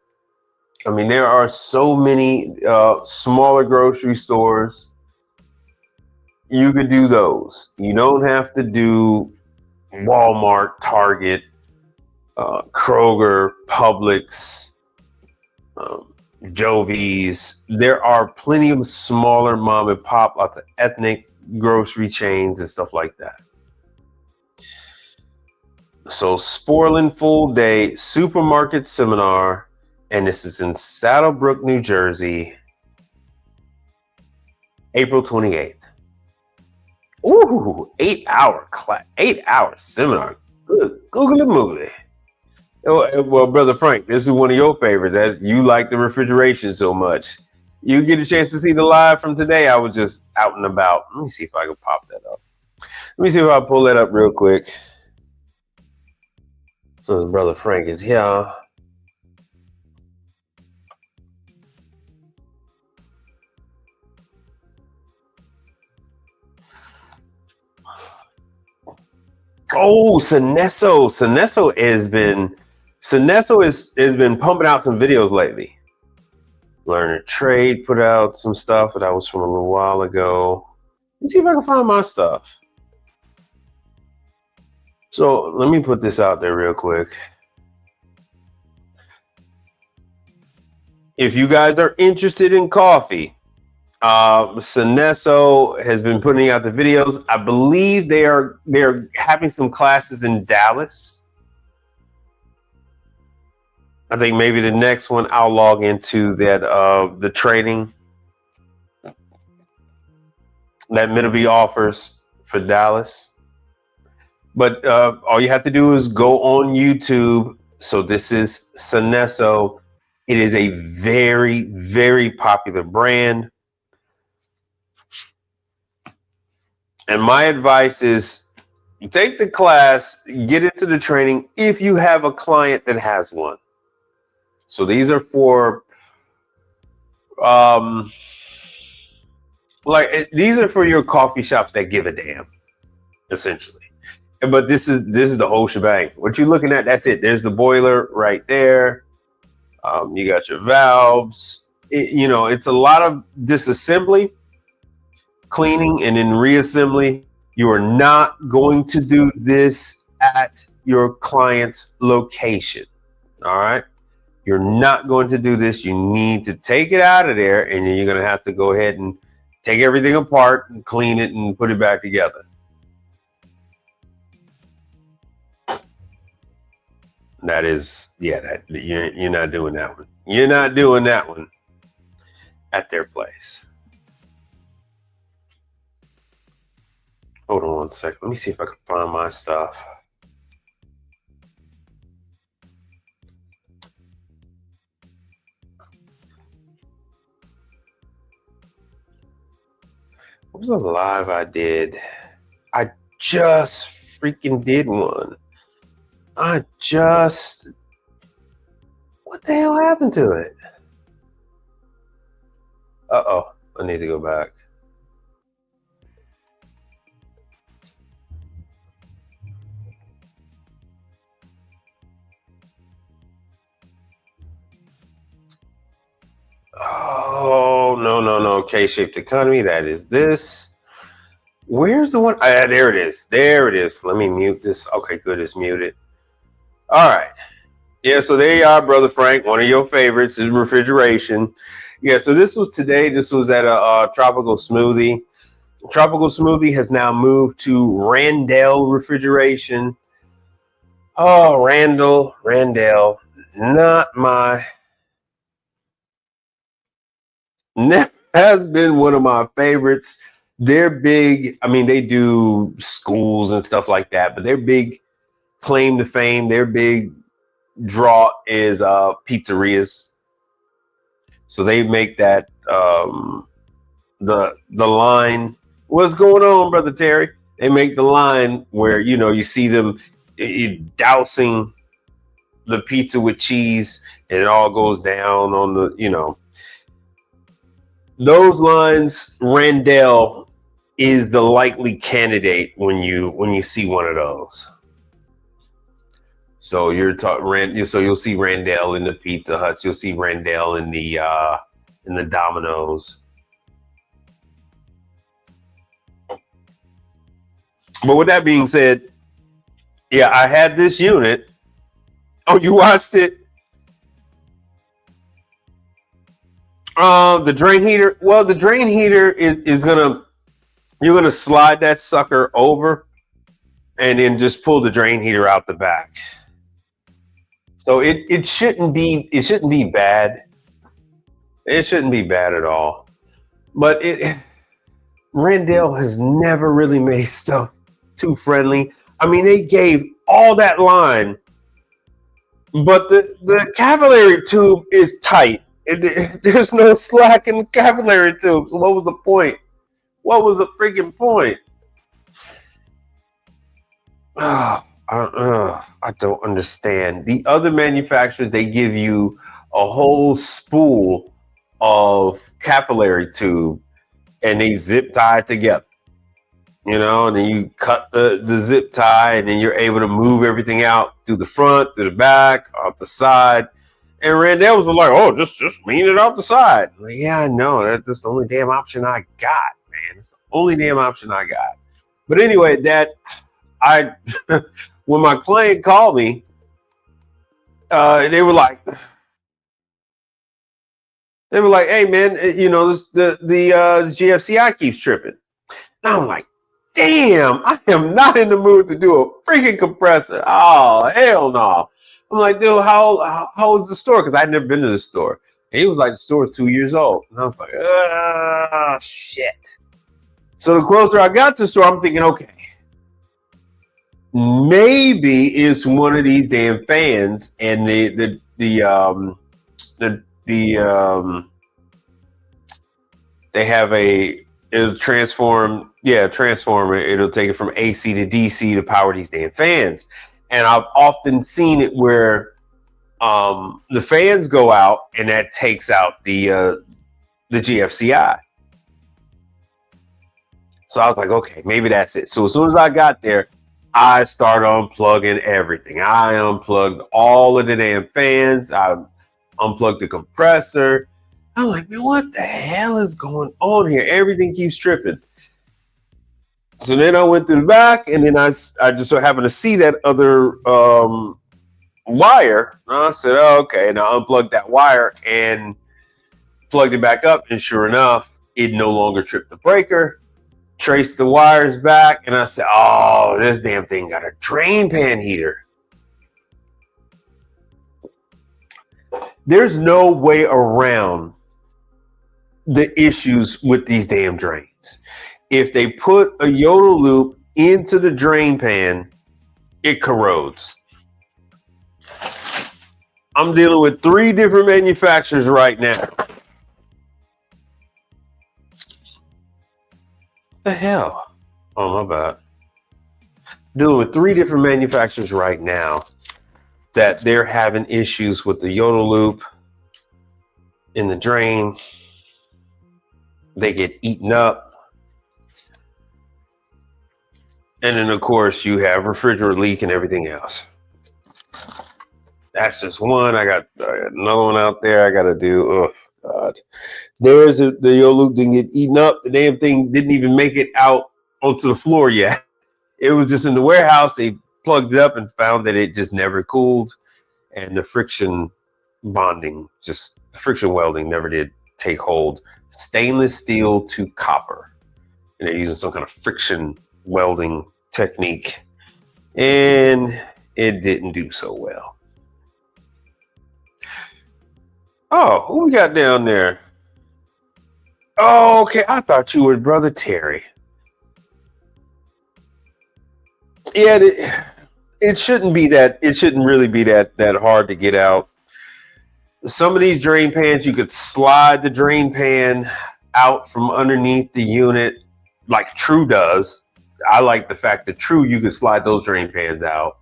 I mean, there are so many smaller grocery stores. You could do those. You don't have to do Walmart, Target, Kroger, Publix, Jovi's. There are plenty of smaller mom and pop, lots of ethnic grocery chains and stuff like that. So Sporland Full Day Supermarket Seminar, and this is in Saddlebrook, New Jersey, April 28th. Ooh, 8-hour class, 8-hour seminar. Good, googly moogly. Well, Brother Frank, this is one of your favorites. As you like the refrigeration so much, you get a chance to see the live from today. I was just out and about. Let me see if I can pop that up. Let me see if I pull that up real quick. So Brother Frank is here. Oh, Synesso has been pumping out some videos lately. Learn a Trade put out some stuff, but that was from a little while ago. Let's see if I can find my stuff. So let me put this out there real quick. If you guys are interested in coffee, Synesso has been putting out the videos. I believe they're having some classes in Dallas. I think maybe the next one I'll log into that the training that Middleby offers for Dallas. But all you have to do is go on YouTube. So this is Synesso. It is a very, very popular brand. And my advice is take the class, get into the training if you have a client that has one. So these are for these are for your coffee shops that give a damn, essentially. But this is the whole shebang. What you're looking at, that's it. There's the boiler right there. You got your valves. It's a lot of disassembly, cleaning, and then reassembly. You are not going to do this at your client's location. All right. You're not going to do this. You need to take it out of there, and then you're going to have to go ahead and take everything apart and clean it and put it back together. That is, you're not doing that one. You're not doing that one at their place. Hold on one second. Let me see if I can find my stuff. What was the live I did? I just freaking did one. What the hell happened to it? Uh-oh, I need to go back. Oh, no. K-shaped economy, that is this. Where's the one? There it is. There it is. Let me mute this. Okay, good, it's muted. All right. Yeah, so there you are, Brother Frank. One of your favorites is refrigeration. Yeah, so this was today. This was at a Tropical Smoothie. Tropical Smoothie has now moved to Randell Refrigeration. Oh, Randell, has been one of my favorites. They're big. I mean, they do schools and stuff like that, but their big claim to fame, their big draw is pizzerias. So they make that the line. What's going on, Brother Terry? They make the line where you see them dousing the pizza with cheese, and it all goes down on the those lines. Randell is the likely candidate when you see one of those. So you're talking so you'll see Randell in the Pizza Huts. You'll see Randell in the Domino's. But with that being said, yeah, I had this unit. Oh, you watched it? The drain heater. Well, the drain heater is you're gonna slide that sucker over, and then just pull the drain heater out the back. So it shouldn't be bad. It shouldn't be bad at all. But Randell has never really made stuff too friendly. I mean, they gave all that line, but the capillary tube is tight. There's no slack in the capillary tube. So what was the point? What was the freaking point? I don't understand. The other manufacturers, they give you a whole spool of capillary tube and they zip tie it together. You know, and then you cut the zip tie and then you're able to move everything out through the front, through the back, off the side. And Randell was like, oh, just lean it off the side. I'm like, yeah, I know. That's just the only damn option I got, man. It's the only damn option I got. But anyway, when my client called me, they were like, hey, man, you know, the GFCI keeps tripping. And I'm like, damn, I am not in the mood to do a freaking compressor. Oh, hell no. I'm like, dude, how old's the store? Because I'd never been to the store. And he was like, the store is 2 years old. And I was like, shit. So the closer I got to the store, I'm thinking, okay, maybe it's one of these damn fans and they have it'll transform it. It'll take it from AC to DC to power these damn fans. And I've often seen it where the fans go out and that takes out the GFCI. So I was like, okay, maybe that's it. So as soon as I got there, I started unplugging everything. I unplugged all of the damn fans. I unplugged the compressor. I'm like, man, what the hell is going on here? Everything keeps tripping. So then I went to the back, and then I just so happened to see that other wire. And I said, oh, okay. And I unplugged that wire and plugged it back up. And sure enough, it no longer tripped the breaker. Traced the wires back, and I said, oh, this damn thing got a drain pan heater. There's no way around the issues with these damn drains. If they put a yodel loop into the drain pan, it corrodes. I'm dealing with 3 different manufacturers right now. The hell? Oh, my bad. Dealing with 3 different manufacturers right now that they're having issues with the yodel loop in the drain. They get eaten up. And then, of course, you have refrigerant leak and everything else. That's just one. I got another one out there I got to do. Oh, God. The yodel loop didn't get eaten up. The damn thing didn't even make it out onto the floor yet. It was just in the warehouse. They plugged it up and found that it just never cooled. And the friction welding never did take hold. Stainless steel to copper. And they're using some kind of friction welding technique, and it didn't do so well. Oh, who we got down there? Oh, okay. I thought you were Brother Terry. Yeah, it shouldn't be that. It shouldn't really be that hard to get out. Some of these drain pans, you could slide the drain pan out from underneath the unit, like True does. I like the fact that True, you could slide those drain pans out.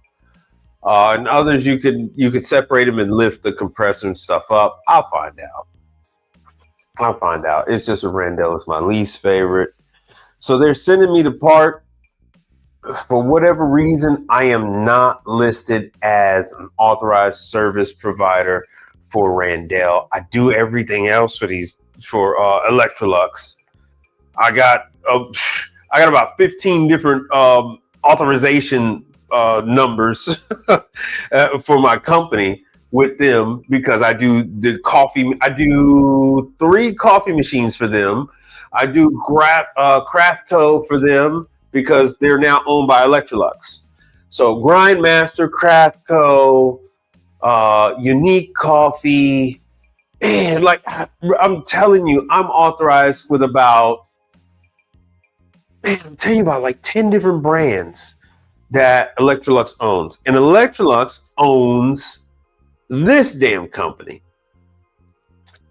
And others, you could separate them and lift the compressor and stuff up. I'll find out. It's just a Randell. It's my least favorite. So they're sending me the part. For whatever reason, I am not listed as an authorized service provider for Randell. I do everything else for Electrolux. I got about 15 different authorization numbers for my company with them, because I do the coffee. I do 3 coffee machines for them. I do Crafto for them because they're now owned by Electrolux. So Grindmaster, Craftco, Unique Coffee, man, like I'm telling you, I'm authorized with about, man, I'm telling you about like 10 different brands that Electrolux owns. And Electrolux owns this damn company.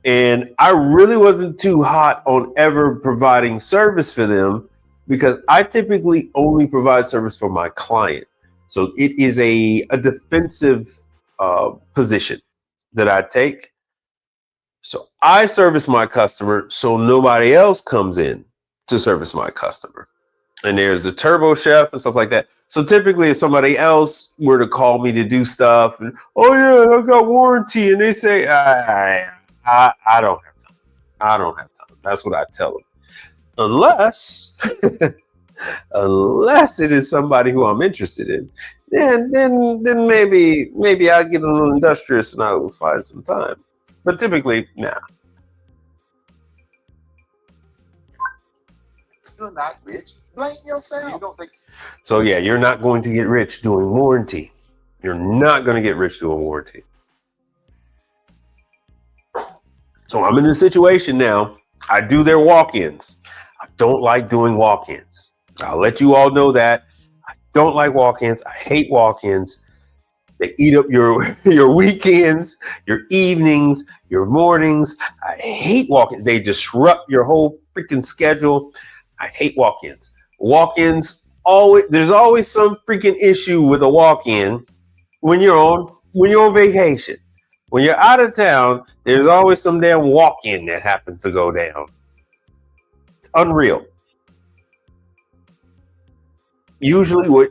And I really wasn't too hot on ever providing service for them because I typically only provide service for my client. So it is a defensive position that I take. So I service my customer so nobody else comes in to service my customer. And there's the turbo chef and stuff like that. So typically if somebody else were to call me to do stuff and, oh yeah, I got warranty, and they say, I don't have time. I don't have time. That's what I tell them. Unless unless it is somebody who I'm interested in. Then maybe I'll get a little industrious and I'll find some time. But typically, nah. You're not rich. Blame yourself. You don't think So yeah, you're not going to get rich doing warranty. You're not going to get rich doing warranty. So I'm in this situation now. I do their walk-ins. I don't like doing walk-ins. I'll let you all know that. I don't like walk-ins. I hate walk-ins. They eat up your weekends, your evenings, your mornings. I hate walk-ins. They disrupt your whole freaking schedule. I hate walk-ins. Walk-ins, there's always some freaking issue with a walk-in when you're on vacation. When you're out of town, there's always some damn walk-in that happens to go down. Unreal. Usually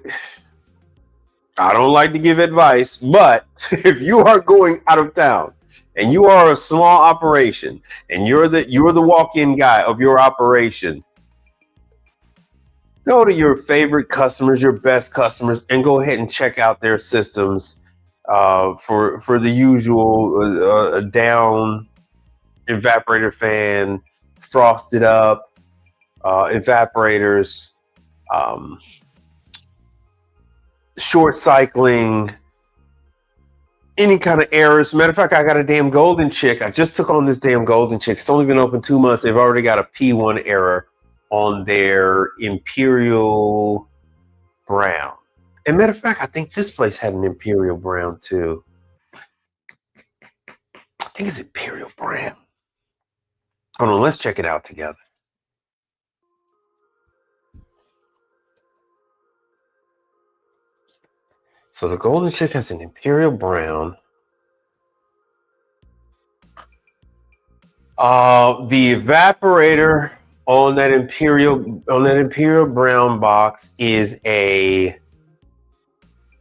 I don't like to give advice, but if you are going out of town and you are a small operation and you're the walk-in guy of your operation, go to your favorite customers, your best customers, and go ahead and check out their systems for the usual down evaporator fan, frosted up evaporators, short cycling, any kind of errors. Matter of fact, I got a damn golden chick. I just took on this damn golden chick. It's only been open 2 months. They've already got a P1 error on their Imperial Brown. And matter of fact, I think this place had an Imperial Brown too. I think it's Imperial Brown. Hold on, let's check it out together. So the golden chick has an Imperial Brown. The evaporator on that Imperial Brown box is a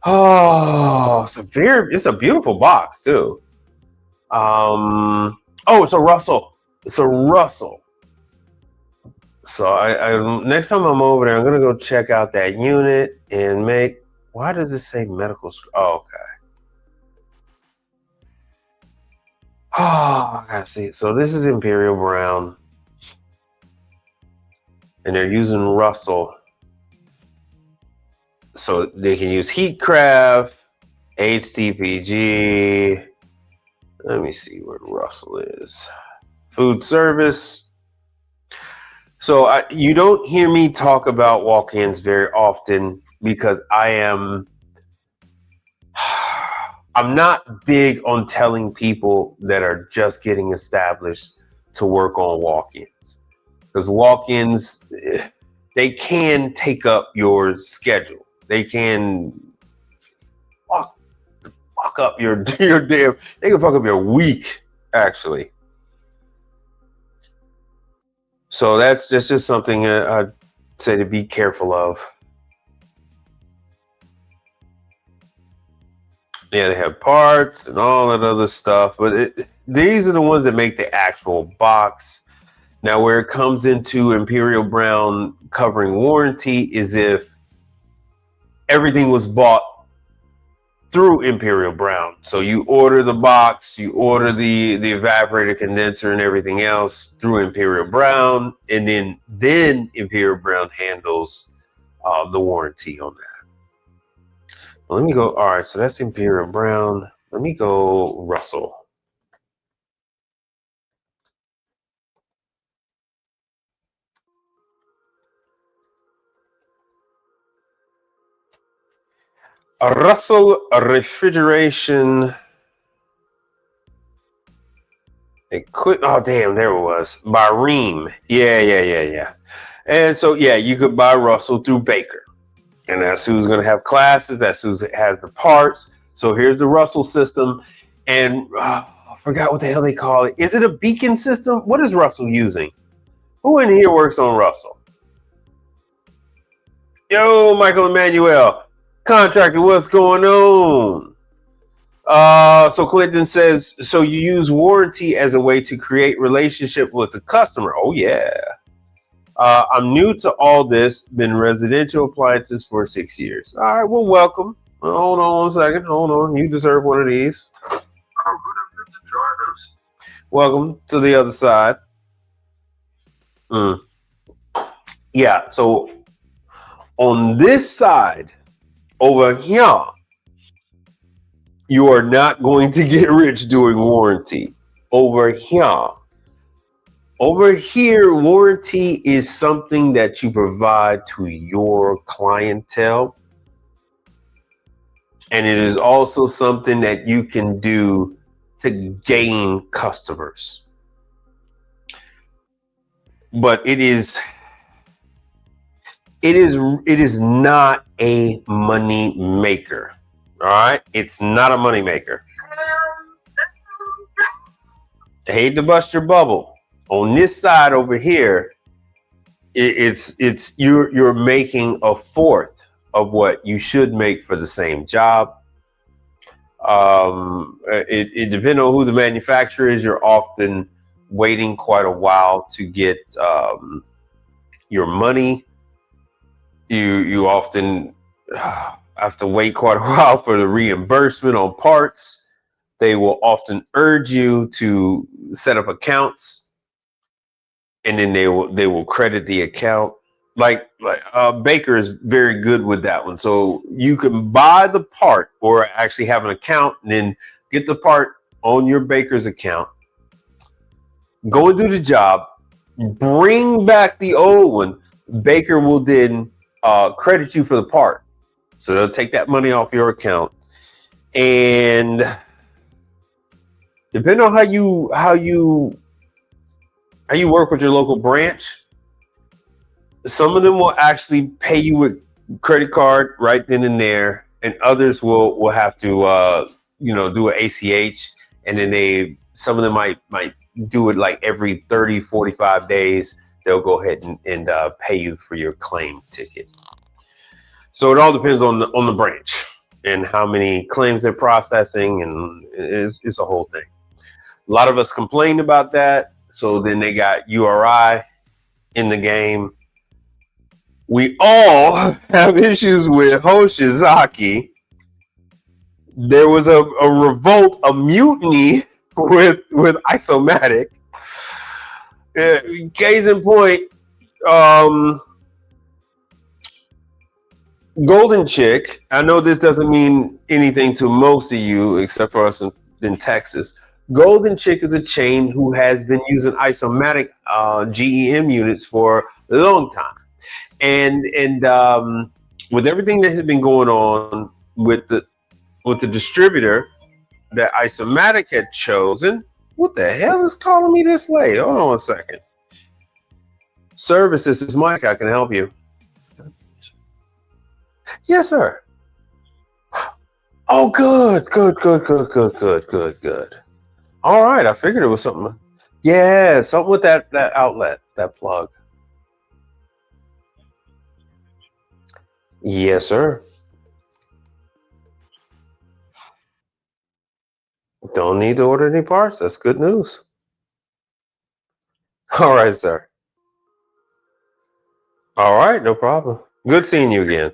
it's a beautiful box too. It's a Russell. It's a Russell. So I next time I'm over there, I'm gonna go check out that unit and make. Why does it say medical? Oh, okay. Oh, I gotta see. So this is Imperial Brown, and they're using Russell, so they can use Heatcraft, HTPG. Let me see where Russell is. Food service. So you don't hear me talk about walk-ins very often because I'm not big on telling people that are just getting established to work on walk-ins, because walk-ins, they can take up your schedule. They can fuck up your damn. They can fuck up your week actually. So that's just something I'd say to be careful of. Yeah, they have parts and all that other stuff, but these are the ones that make the actual box. Now, where it comes into Imperial Brown covering warranty is if everything was bought through Imperial Brown. So you order the box, you order the evaporator, condenser, and everything else through Imperial Brown, and then Imperial Brown handles the warranty on that. Let me go. All right, so that's Imperial Brown. Let me go Russell. A Russell refrigeration equip. Oh damn, there it was. By Ream. Yeah. And so yeah, you could buy Russell through Baker, and that's who's going to have classes. That's who has the parts. So here's the Russell system, and I forgot what the hell they call it. Is it a beacon system? What is Russell using? Who in here works on Russell? Yo, Michael Emmanuel, contractor, what's going on? So Clinton says, so you use warranty as a way to create relationship with the customer. Oh yeah. I'm new to all this, been residential appliances for 6 years. All right, well, welcome. Hold on 1 second. Hold on. You deserve one of these. How good of you to join us. Welcome to the other side. Yeah, so on this side, over here, you are not going to get rich doing warranty. Over here, warranty is something that you provide to your clientele. And it is also something that you can do to gain customers. But it is not a money maker. All right, it's not a money maker. I hate to bust your bubble. On this side over here, you're making a fourth of what you should make for the same job. It depends on who the manufacturer is. You're often waiting quite a while to get your money. You often have to wait quite a while for the reimbursement on parts. They will often urge you to set up accounts, and then they will credit the account. Like Baker is very good with that one. So you can buy the part or actually have an account and then get the part on your Baker's account. Go and do the job. Bring back the old one. Baker will then credit you for the part. So they'll take that money off your account. And depending on how you work with your local branch, some of them will actually pay you with credit card right then and there, and others will have to do an ACH, and then some of them might do it like every 30, 45 days. They'll go ahead and pay you for your claim ticket. So it all depends on the branch and how many claims they're processing, and it's a whole thing. A lot of us complained about that, so then they got URI in the game. We all have issues with Hoshizaki. There was a revolt, a mutiny with Isomatic. Case in point, Golden Chick. I know this doesn't mean anything to most of you except for us in Texas. Golden Chick is a chain who has been using Isomatic GEM units for a long time. And with everything that has been going on with the distributor that Isomatic had chosen, what the hell is calling me this late? Hold on a second. Service, this is Mike. I can help you. Yes, sir. Oh, good. All right, I figured it was something. Yeah, something with that outlet, that plug. Yes, sir. Don't need to order any parts. That's good news. All right, sir. All right, no problem. Good seeing you again.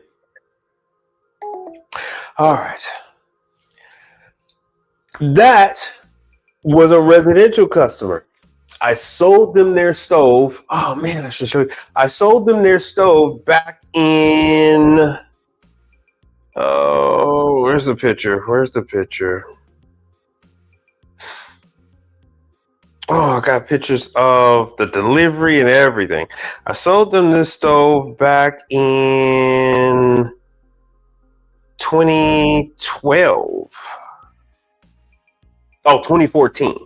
All right. That was a residential customer. I sold them their stove. Oh man, I should show you. I sold them their stove back in Where's the picture? Where's the picture? Oh, I got pictures of the delivery and everything. I sold them this stove back in 2012. Oh, 2014.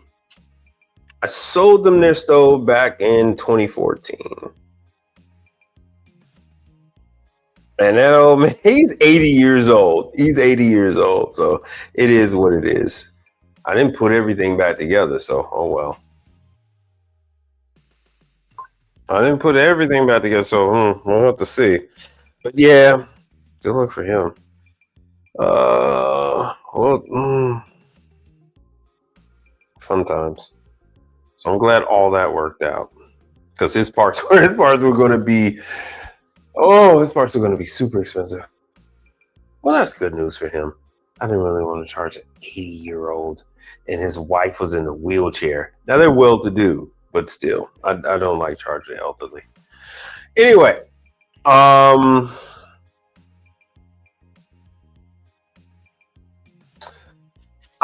I sold them their stove back in 2014. And now, man, he's 80 years old. He's 80 years old, so it is what it is. I didn't put everything back together, so oh well. I didn't put everything back together, so we'll have to see. But yeah, good luck for him. Fun times. So I'm glad all that worked out because his parts were going to be his parts are going to be super expensive. Well, that's good news for him. I didn't really want to charge an 80-year-old, and his wife was in a wheelchair. Now they're well-to-do, but still, I don't like charging elderly. Anyway,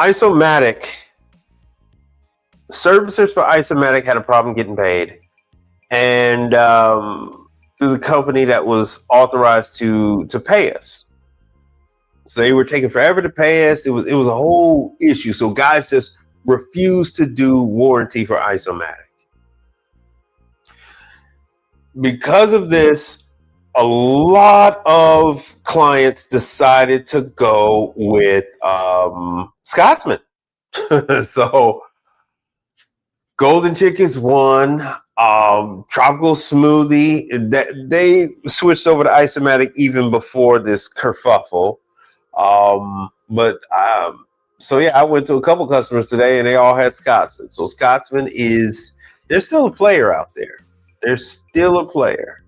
Isomatic. Servicers for Isomatic had a problem getting paid, and through the company that was authorized to pay us, so they were taking forever to pay us. It was a whole issue. So guys just refused to do warranty for Isomatic. Because of this, a lot of clients decided to go with Scotsman. So Golden Chickens won. Tropical Smoothie, that they switched over to Isomatic even before this kerfuffle. So yeah, I went to a couple customers today and they all had Scotsman. So Scotsman they're still a player out there. They're still a player.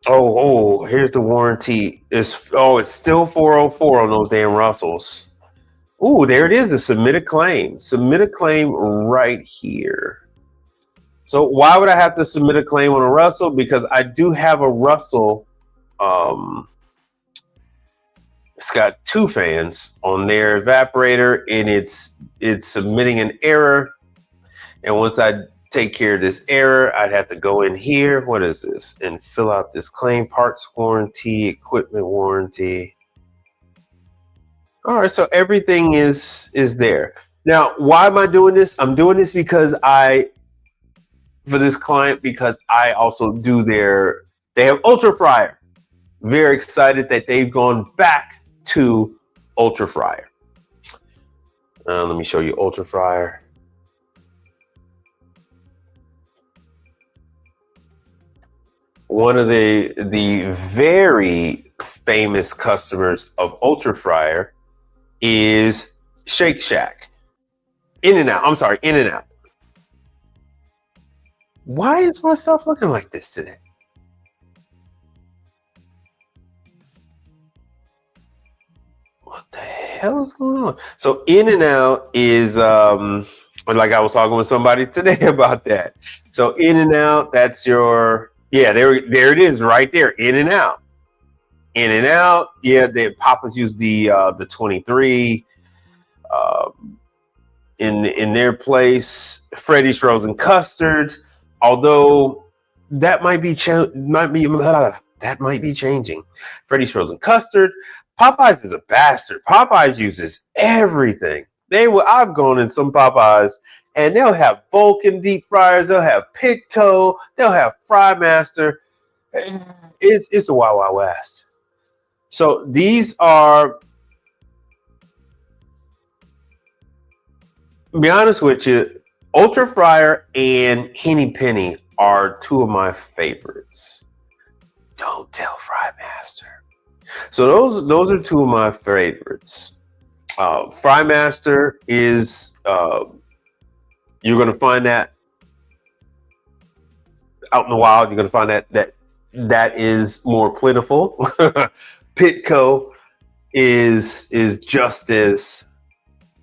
Oh, here's the warranty. It's still 404 on those damn Russells. Ooh, there it is, the submit a claim. Submit a claim right here. So why would I have to submit a claim on a Russell? Because I do have a Russell. It's got two fans on their evaporator, and it's submitting an error. And once I take care of this error, I'd have to go in here. What is this? And fill out this claim: parts warranty, equipment warranty. All right, so everything is there. Now, why am I doing this? I'm doing this because for this client, because I also do they have Ultra Fryer. Very excited that they've gone back to Ultra Fryer. Let me show you Ultra Fryer. One of the very famous customers of Ultra Fryer is Shake Shack. In-N-Out. Why is my stuff looking like this today? What the hell is going on? So In-N-Out is like I was talking with somebody today about that. So In-N-Out, that's your there it is right there. In-N-Out. In-N-Out, the Papa's use the 23 in their place. Freddy's frozen custard, although that might be changing. Freddy's frozen custard. Popeyes is a bastard. Popeyes uses everything. I've gone in some Popeyes and they'll have Vulcan deep fryers, they'll have Pitco, they'll have Frymaster. It's a Wild Wild West. So these are, to be honest with you, Ultra Fryer and Henny Penny are two of my favorites. Don't tell Frymaster. So those are two of my favorites. Frymaster is you're gonna find that out in the wild. You're gonna find that is more plentiful. Pitco is just as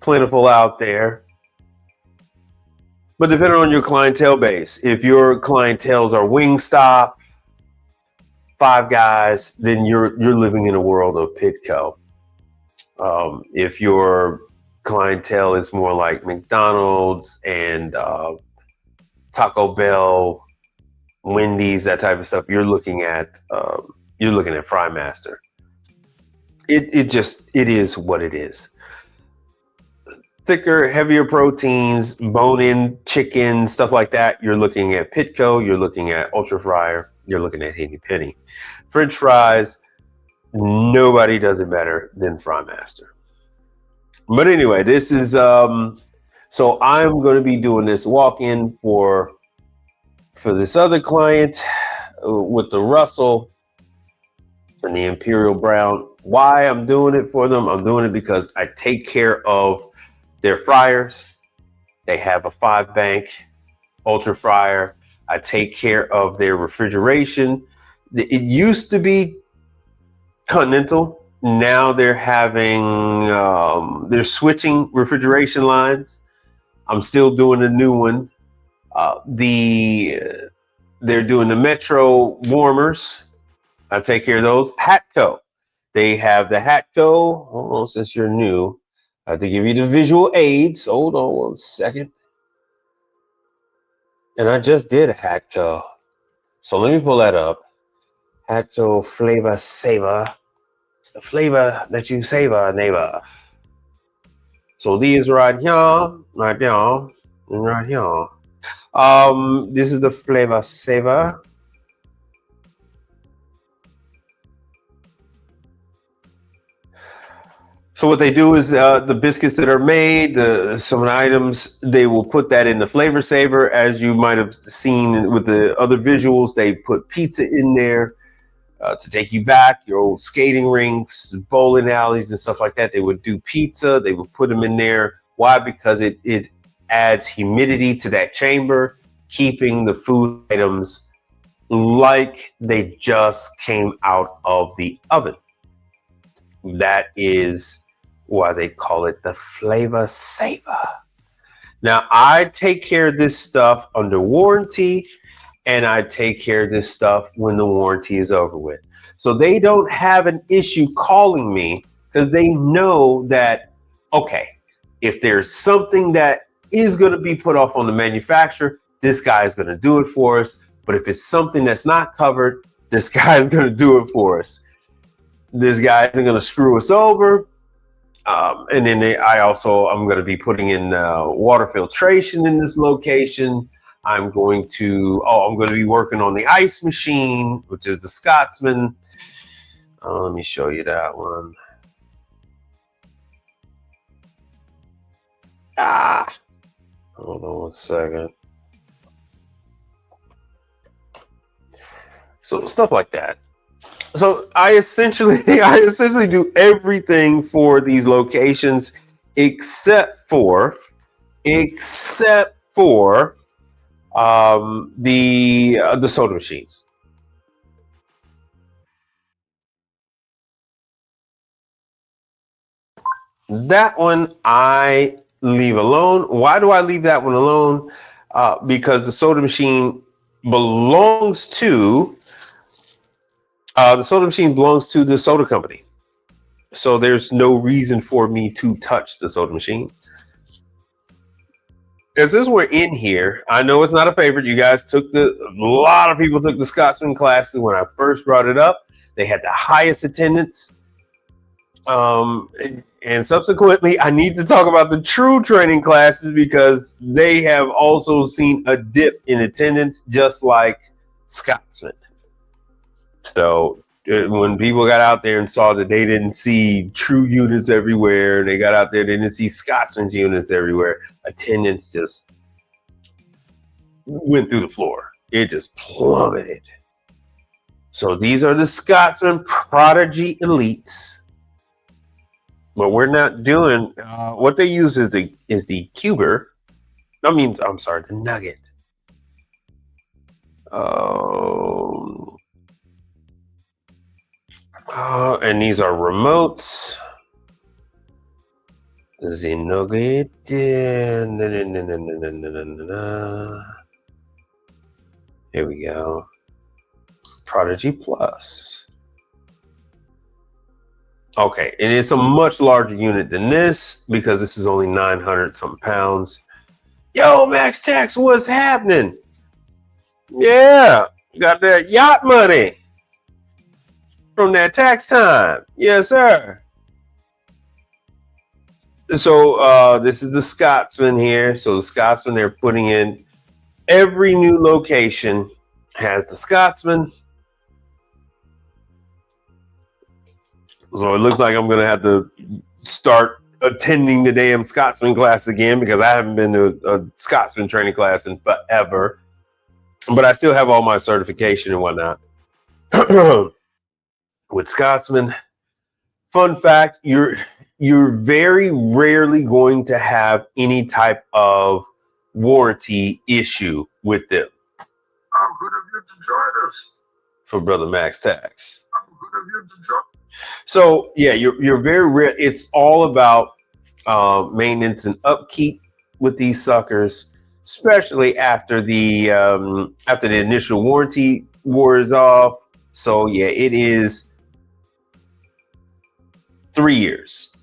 plentiful out there. But depending on your clientele base, if your clientels are Wingstop, Five Guys, then you're living in a world of Pitco. If your clientele is more like McDonald's and Taco Bell, Wendy's, that type of stuff, you're looking at Frymaster. It is what it is. Thicker, heavier proteins, bone-in chicken, stuff like that. You're looking at Pitco. You're looking at Ultra Fryer. You're looking at Henny Penny. French fries. Nobody does it better than Frymaster. But anyway, this is so I'm going to be doing this walk-in for this other client with the Russell and the Imperial Brown. Why I'm doing it for them? I'm doing it because I take care of their fryers. They have a 5-bank Ultra Fryer. I take care of their refrigeration. It used to be Continental. Now they're switching refrigeration lines. I'm still doing a new one. They're doing the Metro warmers. I take care of those. Hatco. They have the Hatco. Hold on, since you're new, I have to give you the visual aids. Hold on 1 second. And I just did a Hatco. So let me pull that up. Hatco Flavor Saver. It's the flavor that you savor, neighbor. So these right here, right here, and right here. This is the Flavor Saver. So what they do is the biscuits that are made, some of the items, they will put that in the Flavor Saver. As you might have seen with the other visuals, they put pizza in there to take you back, your old skating rinks, bowling alleys and stuff like that. They would do pizza. They would put them in there. Why? Because it adds humidity to that chamber, keeping the food items like they just came out of the oven. That is why they call it the Flavor Saver. Now, I take care of this stuff under warranty, and I take care of this stuff when the warranty is over with. So they don't have an issue calling me because they know that, okay, if there's something that is going to be put off on the manufacturer, this guy is going to do it for us. But if it's something that's not covered, this guy is going to do it for us. This guy isn't going to screw us over. And then I'm going to be putting in water filtration in this location. I'm going to be working on the ice machine, which is the Scotsman. Let me show you that one. Hold on 1 second. So stuff like that. So I essentially do everything for these locations except for the soda machines. That one I leave alone. Why do I leave that one alone? Because the soda machine belongs to the soda company. So there's no reason for me to touch the soda machine. As since we're in here, I know it's not a favorite. You guys a lot of people took the Scotsman classes when I first brought it up. They had the highest attendance. And subsequently, I need to talk about the true training classes because they have also seen a dip in attendance, just like Scotsman. So when people got out there and saw that they didn't see true units everywhere, they got out there, they didn't see Scotsman's units everywhere, attendance just went through the floor. It just plummeted. So these are the Scotsman Prodigy Elites. But we're not doing what they use is the Cuber. The Nugget. And these are remotes. The Nugget. Here we go. Prodigy Plus. Okay, and it's a much larger unit than this because this is only 900 something pounds. Yo, Max Tax, what's happening? Yeah, got that yacht money from that tax time. Yes, sir. So this is the Scotsman here. So the Scotsman, they're putting in every new location has the Scotsman. So it looks like I'm gonna have to start attending the damn Scotsman class again because I haven't been to a Scotsman training class in forever. But I still have all my certification and whatnot. With Scotsman, fun fact, you're very rarely going to have any type of warranty issue with them. How good of you to join us. For Brother Max Tax. How good of you to join. So yeah, you're very rare. It's all about maintenance and upkeep with these suckers, especially after the initial warranty wears off. So yeah, it is 3 years.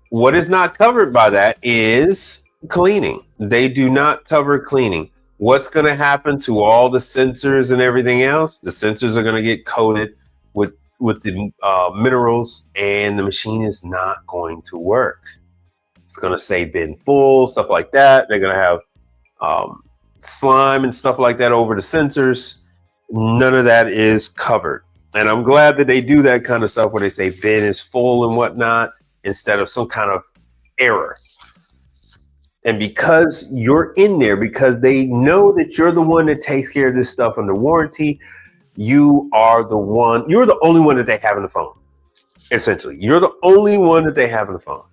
What is not covered by that is cleaning. They do not cover cleaning. What's going to happen to all the sensors and everything else? The sensors are going to get coated with the minerals, and the machine is not going to work. It's going to say bin full, stuff like that. They're going to have slime and stuff like that over the sensors. None of that is covered. And I'm glad that they do that kind of stuff where they say bin is full and whatnot instead of some kind of error. And because you're in there, because they know that you're the one that takes care of this stuff under warranty, you're the only one that they have on the phone. Essentially, you're the only one that they have on the phone.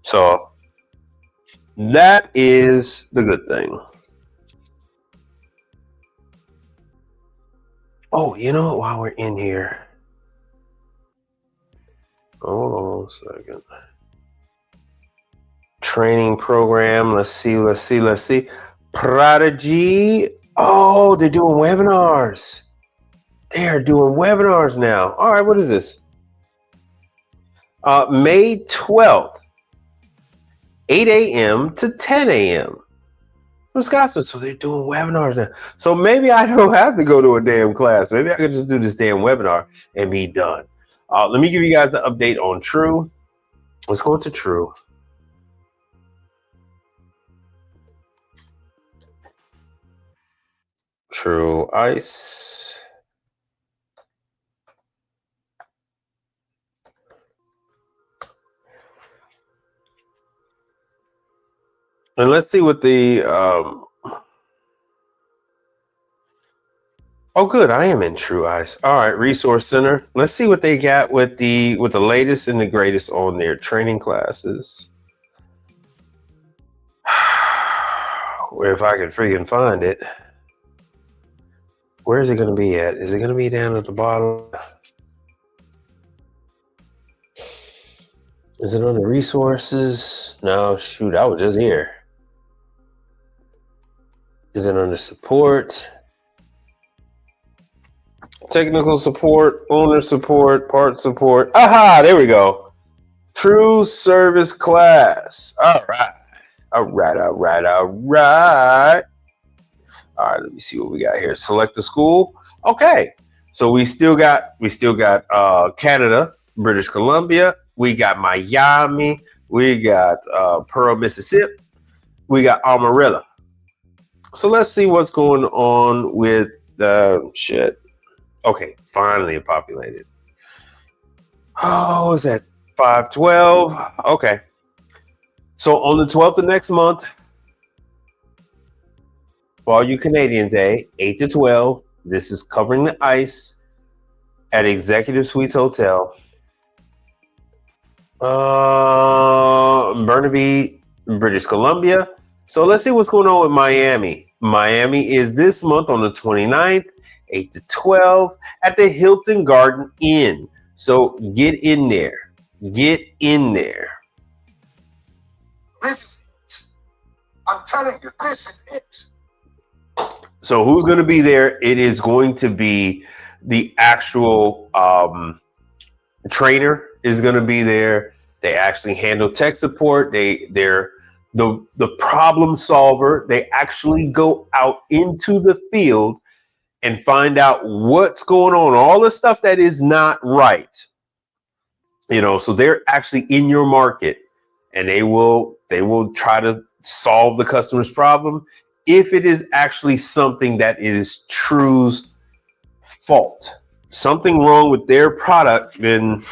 So that is the good thing. Oh, you know what? While we're in here, hold on a second. Training program. Let's see. Prodigy. Oh, they're doing webinars. They are doing webinars now. All right, what is this? May 12th, 8 a.m. to 10 a.m. Wisconsin. So they're doing webinars now. So maybe I don't have to go to a damn class. Maybe I could just do this damn webinar and be done. Let me give you guys the update on True. Let's go to True. True Ice. And let's see what the oh good, I am in True Ice. All right, Resource Center. Let's see what they got with the latest and the greatest on their training classes. Where if I could freaking find it. Where is it going to be at? Is it going to be down at the bottom? Is it under resources? No, shoot, I was just here. Is it under support? Technical support, owner support, part support. Aha, there we go. True service class. All right. All right, let me see what we got here. Select the school. Okay. So we still got Canada, British Columbia. We got Miami. We got Pearl, Mississippi. We got Amarillo. So let's see what's going on with the shit. Okay, finally it populated. Oh, is that 5/12? Okay. So on the 12th of next month, for all you Canadians, 8 to 12, this is covering the ice at Executive Suites Hotel. Burnaby, British Columbia. So let's see what's going on with Miami. Miami is this month on the 29th, 8 to 12 at the Hilton Garden Inn. So get in there. Get in there. This is it. I'm telling you, this is it. So who's going to be there? It is going to be the actual trainer is going to be there. They actually handle tech support. They're the problem solver. They actually go out into the field and find out what's going on, all the stuff that is not right. So they're actually in your market, and they will try to solve the customer's problem if it is actually something that is True's fault, something wrong with their product, then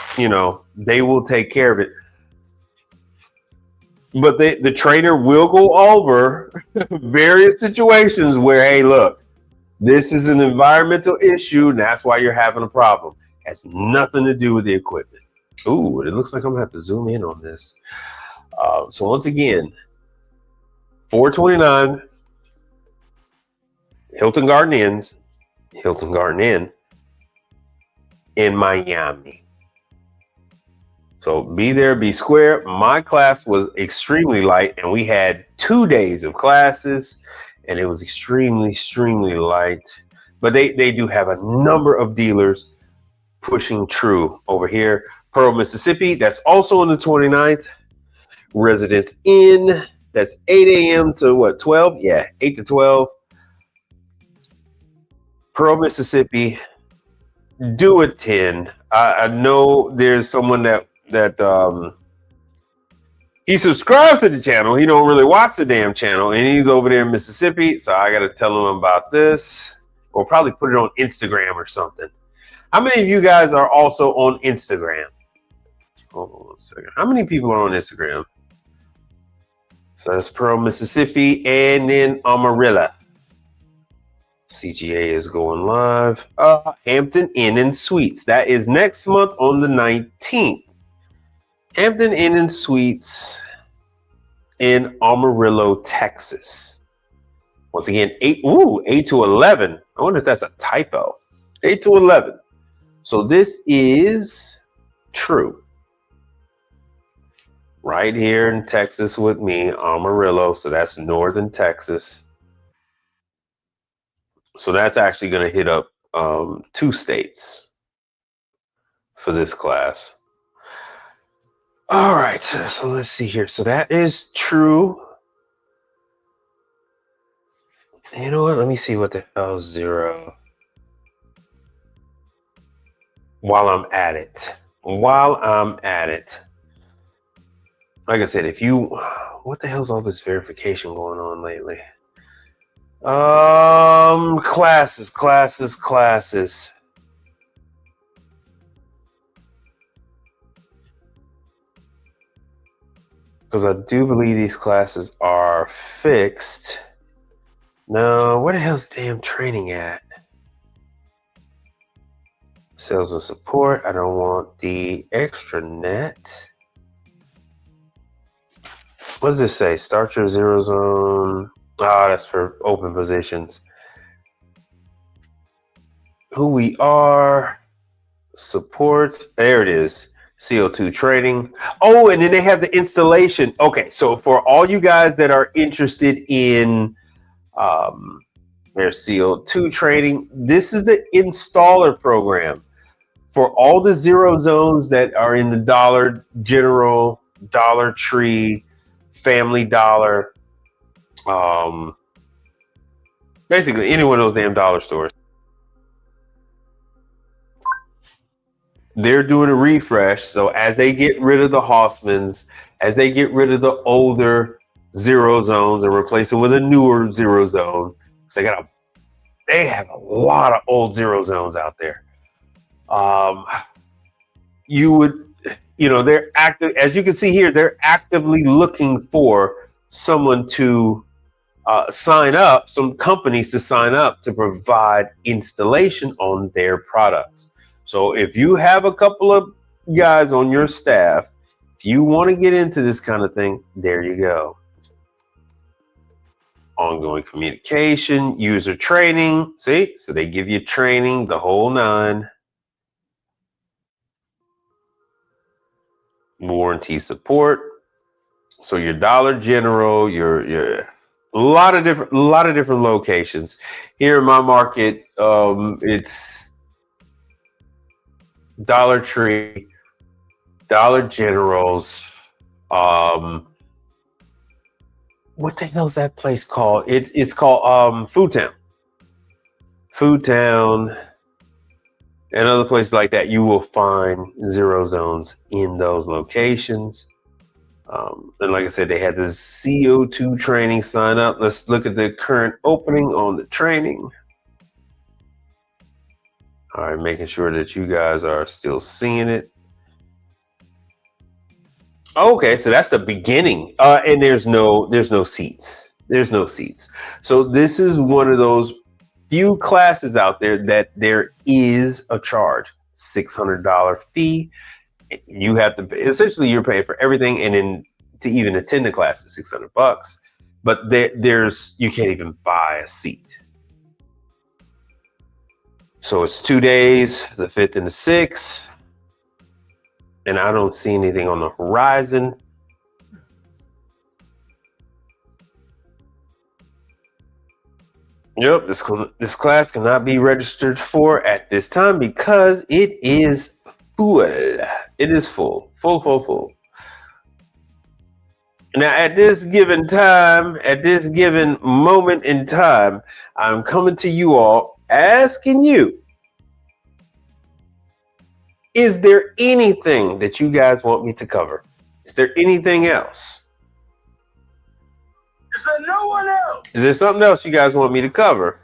they will take care of it. But the trainer will go over various situations where, hey, look, this is an environmental issue, and that's why you're having a problem. It has nothing to do with the equipment. Ooh, it looks like I'm gonna have to zoom in on this. So once again, 429 Hilton Garden Inn in Miami. So be there, be square. My class was extremely light, and we had 2 days of classes, and it was extremely, extremely light. But they do have a number of dealers pushing True over here. Pearl, Mississippi, that's also on the 29th. Residence Inn, that's 8 a.m. to what, 12? Yeah, 8 to 12. Pearl, Mississippi, do attend. I know there's someone that he subscribes to the channel. He don't really watch the damn channel, and he's over there in Mississippi, so I got to tell him about this, or probably put it on Instagram or something. How many of you guys are also on Instagram? Hold on 1 second. How many people are on Instagram? So that's Pearl, Mississippi, and then Amarillo. CGA is going live. Hampton Inn and Suites. That is next month on the 19th. Hampton Inn and Suites in Amarillo, Texas. Once again, 8 to 11. I wonder if that's a typo. 8 to 11. So this is True. Right here in Texas with me, Amarillo. So that's northern Texas. So that's actually going to hit up 2 states for this class. All right, so let's see here. So that is True. You know what? Let me see what the hell 0. While I'm at it. Like I said, what the hell's all this verification going on lately? Classes. Because I do believe these classes are fixed. No, where the hell's the damn training at? Sales and support. I don't want the extranet. What does this say? Start your 0 zone. Oh, that's for open positions. Who we are. Support. There it is. CO2 training. Oh, and then they have the installation. Okay, so for all you guys that are interested in their CO2 training, this is the installer program for all the 0 zones that are in the Dollar General, Dollar Tree, Family Dollar, basically any one of those damn dollar stores. They're doing a refresh, so as they get rid of the Hoffmans, as they get rid of the older 0 zones and replace them with a newer 0 zone, because they have a lot of old 0 zones out there. They're active, as you can see here, they're actively looking for someone to sign up, some companies to sign up to provide installation on their products. So if you have a couple of guys on your staff, if you want to get into this kind of thing, there you go. Ongoing communication, user training. See, so they give you training, the whole 9. Warranty support. So your Dollar General, your a lot of different locations here in my market. It's Dollar Tree, Dollar Generals. Um, what the hell's that place called? It's called Food Town. Food Town and other places like that. You will find zero zones in those locations. And like I said, they had this CO2 training sign up. Let's look at the current opening on the training. All right, making sure that you guys are still seeing it. Okay, so that's the beginning. And there's no seats. There's no seats. So this is one of those few classes out there that there is a charge, $600 fee. You have to essentially you're paying for everything, and then to even attend the class is $600. But there's you can't even buy a seat. So it's 2 days, the 5th and the 6th, and I don't see anything on the horizon. Yep, this class cannot be registered for at this time because it is full. It is full. Now, at this given time, at this given moment in time, I'm coming to you all asking you, is there anything that you guys want me to cover? Is there anything else? Is there no one else? Is there something else you guys want me to cover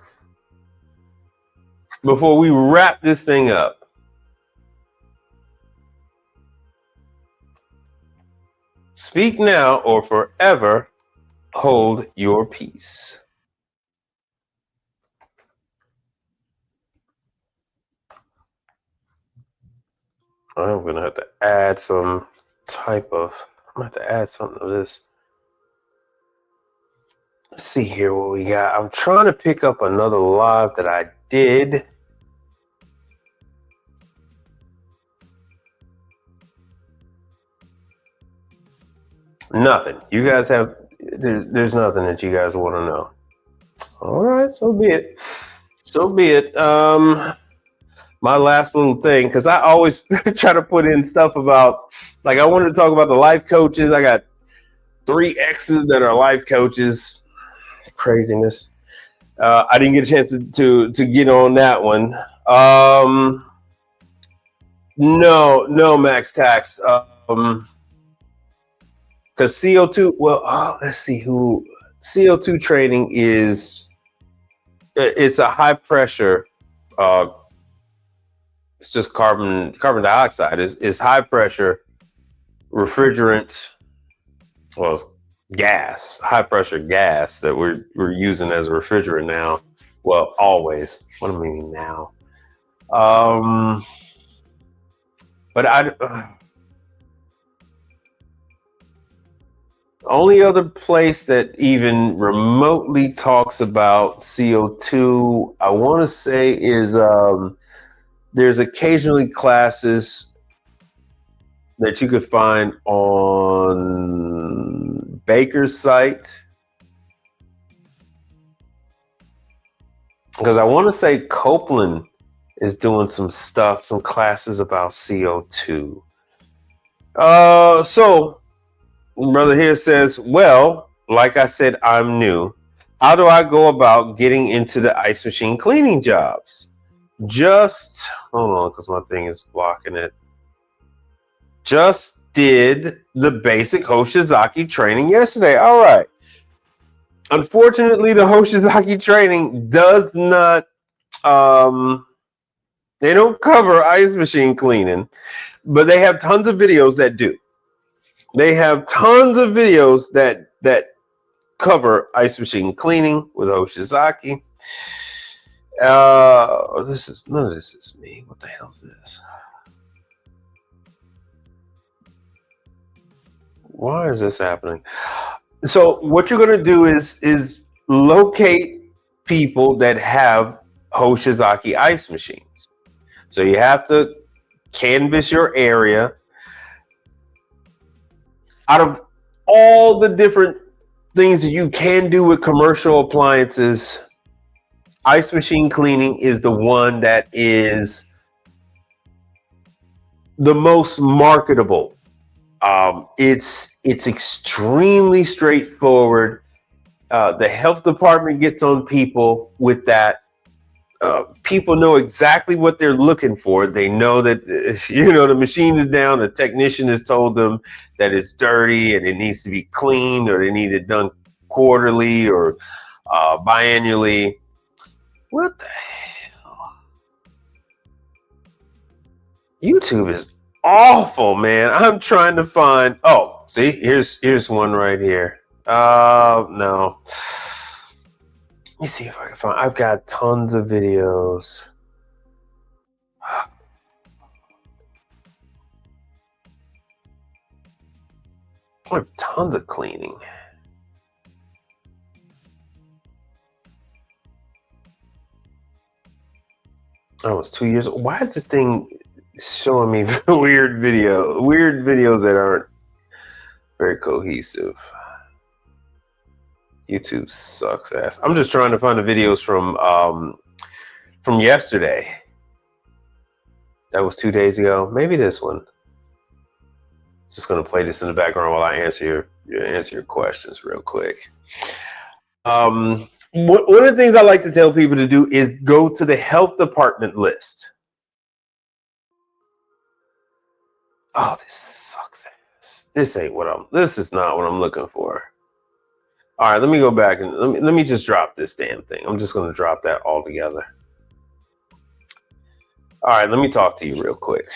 before we wrap this thing up? Speak now or forever hold your peace. I'm going to have to add some type of, I'm going to have to add something to this. Let's see here what we got. I'm trying to pick up another live that I did. Nothing. You guys have, there's nothing that you guys want to know. All right, so be it. So be it. My last little thing, because I always try to put in stuff about, like I wanted to talk about the life coaches. I got 3 exes that are life coaches. Craziness. I didn't get a chance to get on that one. No, Max Tax. Because CO2, well, let's see who CO2 training is. It's a high pressure. It's just carbon dioxide. Is high pressure refrigerant. Well, it's gas, high pressure gas that we're using as a refrigerant now. Well, always. What do I mean now? But only other place that even remotely talks about CO2, I want to say, is there's occasionally classes that you could find on Baker's site. Because I want to say Copeland is doing some classes about CO2. So brother here says, well, like I said, I'm new. How do I go about getting into the ice machine cleaning jobs? Just hold on, because my thing is blocking it. Just did the basic Hoshizaki training yesterday. All right. Unfortunately, the Hoshizaki training does not, they don't cover ice machine cleaning, but they have tons of videos that do. They have tons of videos that cover ice machine cleaning with Hoshizaki. None of this is me. What the hell is this? Why is this happening? So what you're gonna do is locate people that have Hoshizaki ice machines. So you have to canvas your area. Out of all the different things that you can do with commercial appliances, ice machine cleaning is the one that is the most marketable. It's extremely straightforward. The health department gets on people with that. People know exactly what they're looking for. They know that the machine is down. The technician has told them that it's dirty and it needs to be cleaned, or they need it done quarterly or biannually. What the hell? YouTube is awful, man. I'm trying to find. Oh, see, here's one right here. No. Let me see if I can find. I've got tons of videos. I have tons of cleaning. I was 2 years old. Why is this thing showing me weird videos that aren't very cohesive? YouTube sucks ass. I'm just trying to find the videos from yesterday. That was 2 days ago. Maybe this one. Just gonna play this in the background while I answer your questions real quick. One of the things I like to tell people to do is go to the health department list. Oh, this sucks ass. This is not what I'm looking for. All right, let me go back and let me just drop this damn thing. I'm just going to drop that altogether. All right, let me talk to you real quick.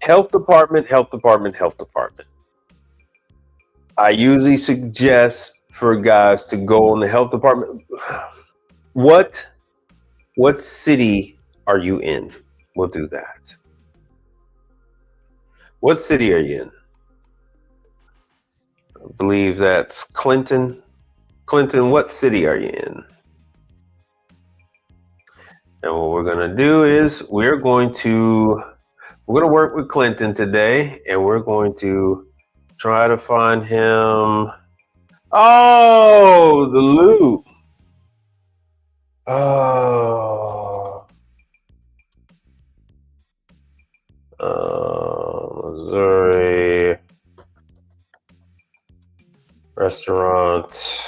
Health department, health department, health department. I usually suggest for guys to go on the health department. What city are you in? We'll do that. What city are you in? I believe that's Clinton. Clinton, what city are you in? And what we're going to do is we're going to work with Clinton today, and we're going to try to find him. Oh, the loop. Oh. Missouri restaurant.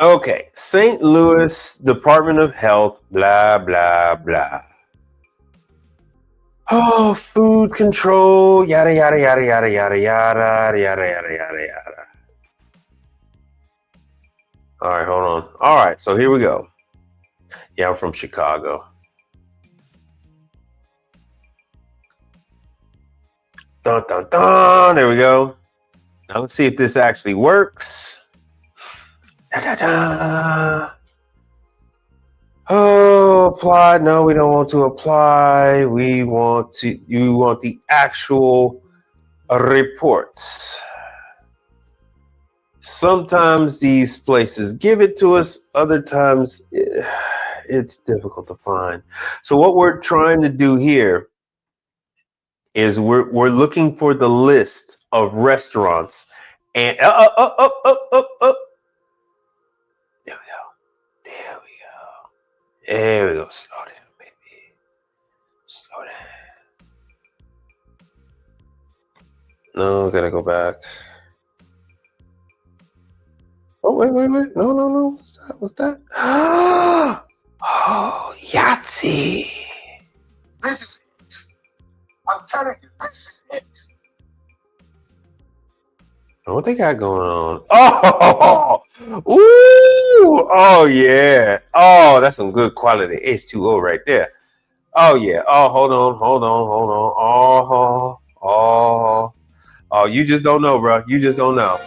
Okay, St. Louis Department of Health, blah, blah, blah. Oh, food control, yada, yada, yada, yada, yada, yada, yada, yada, yada, yada. All right, hold on. All right, so here we go. Yeah, I'm from Chicago. Dun, dun, dun. There we go. Now let's see if this actually works. Da, da, da. Oh, apply. No, we don't want to apply. You want the actual reports. Sometimes these places give it to us. Other times it's difficult to find. So what we're trying to do here is we're looking for the list of restaurants, and there we go. Slow down, baby. Slow down. No, gotta go back. Oh, wait. No. What's that? Oh, Yahtzee. This is it. I'm telling you, this is it. What they got going on? Oh, ooh, oh yeah. Oh, that's some good quality H2O right there. Oh yeah. Oh, hold on. Oh, you just don't know, bro. You just don't know.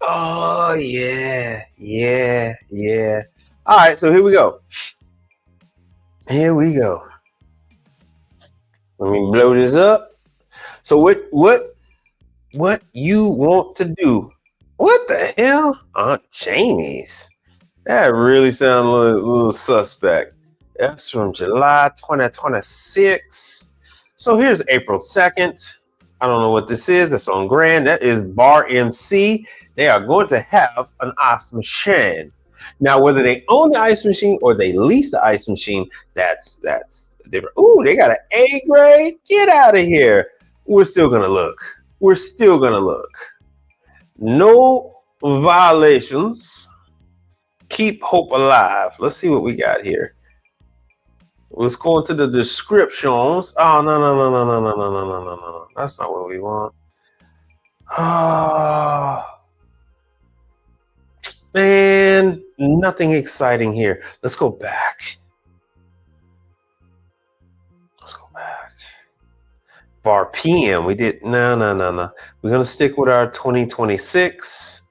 Oh yeah. All right, so here we go. Let me blow this up. So what you want to do? What the hell? Aunt Jamie's. That really sounds a little suspect. That's from July 2026. So here's April 2nd. I don't know what this is. That's on Grand. That is Bar MC. They are going to have an ice machine. Now, whether they own the ice machine or they lease the ice machine, that's different. Ooh, they got an A grade. Get out of here. We're still gonna look. We're still gonna look. No violations. Keep hope alive. Let's see what we got here. Let's go into the descriptions. Oh, no. That's not what we want. Oh, man, nothing exciting here. Let's go back. Let's go back. Bar PM. We did no. We're gonna stick with our 2026.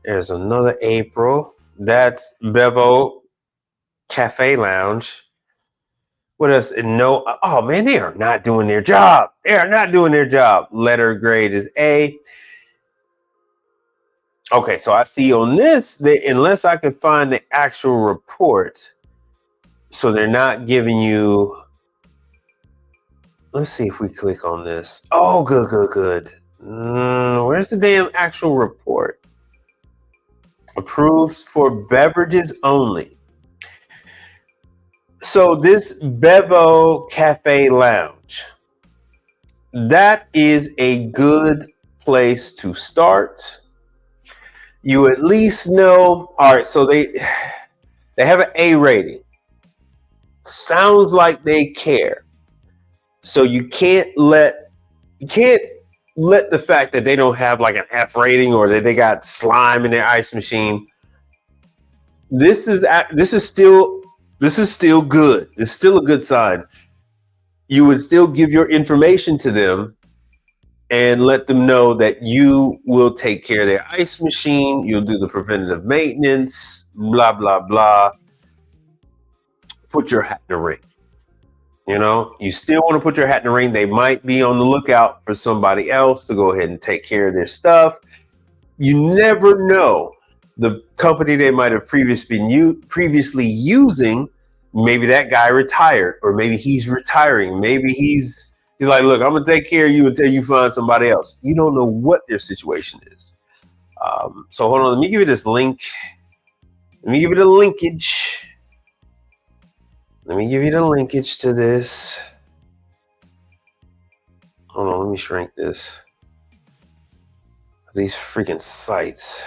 There's another April. That's Bevo Cafe Lounge. What else? No. Oh man, they are not doing their job. They are not doing their job. Letter grade is A. Okay, so I see on this, unless I can find the actual report, so they're not giving you. Let's see if we click on this. Oh, good. Where's the damn actual report? Approved for beverages only. So this Bevo Cafe Lounge, that is a good place to start. You at least know. All right, so they have an A rating. Sounds like they care. So you can't let the fact that they don't have like an F rating or that they got slime in their ice machine. This is still good. It's still a good sign. You would still give your information to them and let them know that you will take care of their ice machine. You'll do the preventative maintenance, blah, blah, blah. Put your hat in the ring. You know, you still want to put your hat in the ring. They might be on the lookout for somebody else to go ahead and take care of their stuff. You never know. The company they might have previously using, maybe that guy retired, or maybe he's retiring. Maybe he's like, look, I'm gonna take care of you until you find somebody else. You don't know what their situation is. So hold on, let me give you this link. Let me give you the linkage. Let me give you the linkage to this. Hold on, let me shrink this. These freaking sites.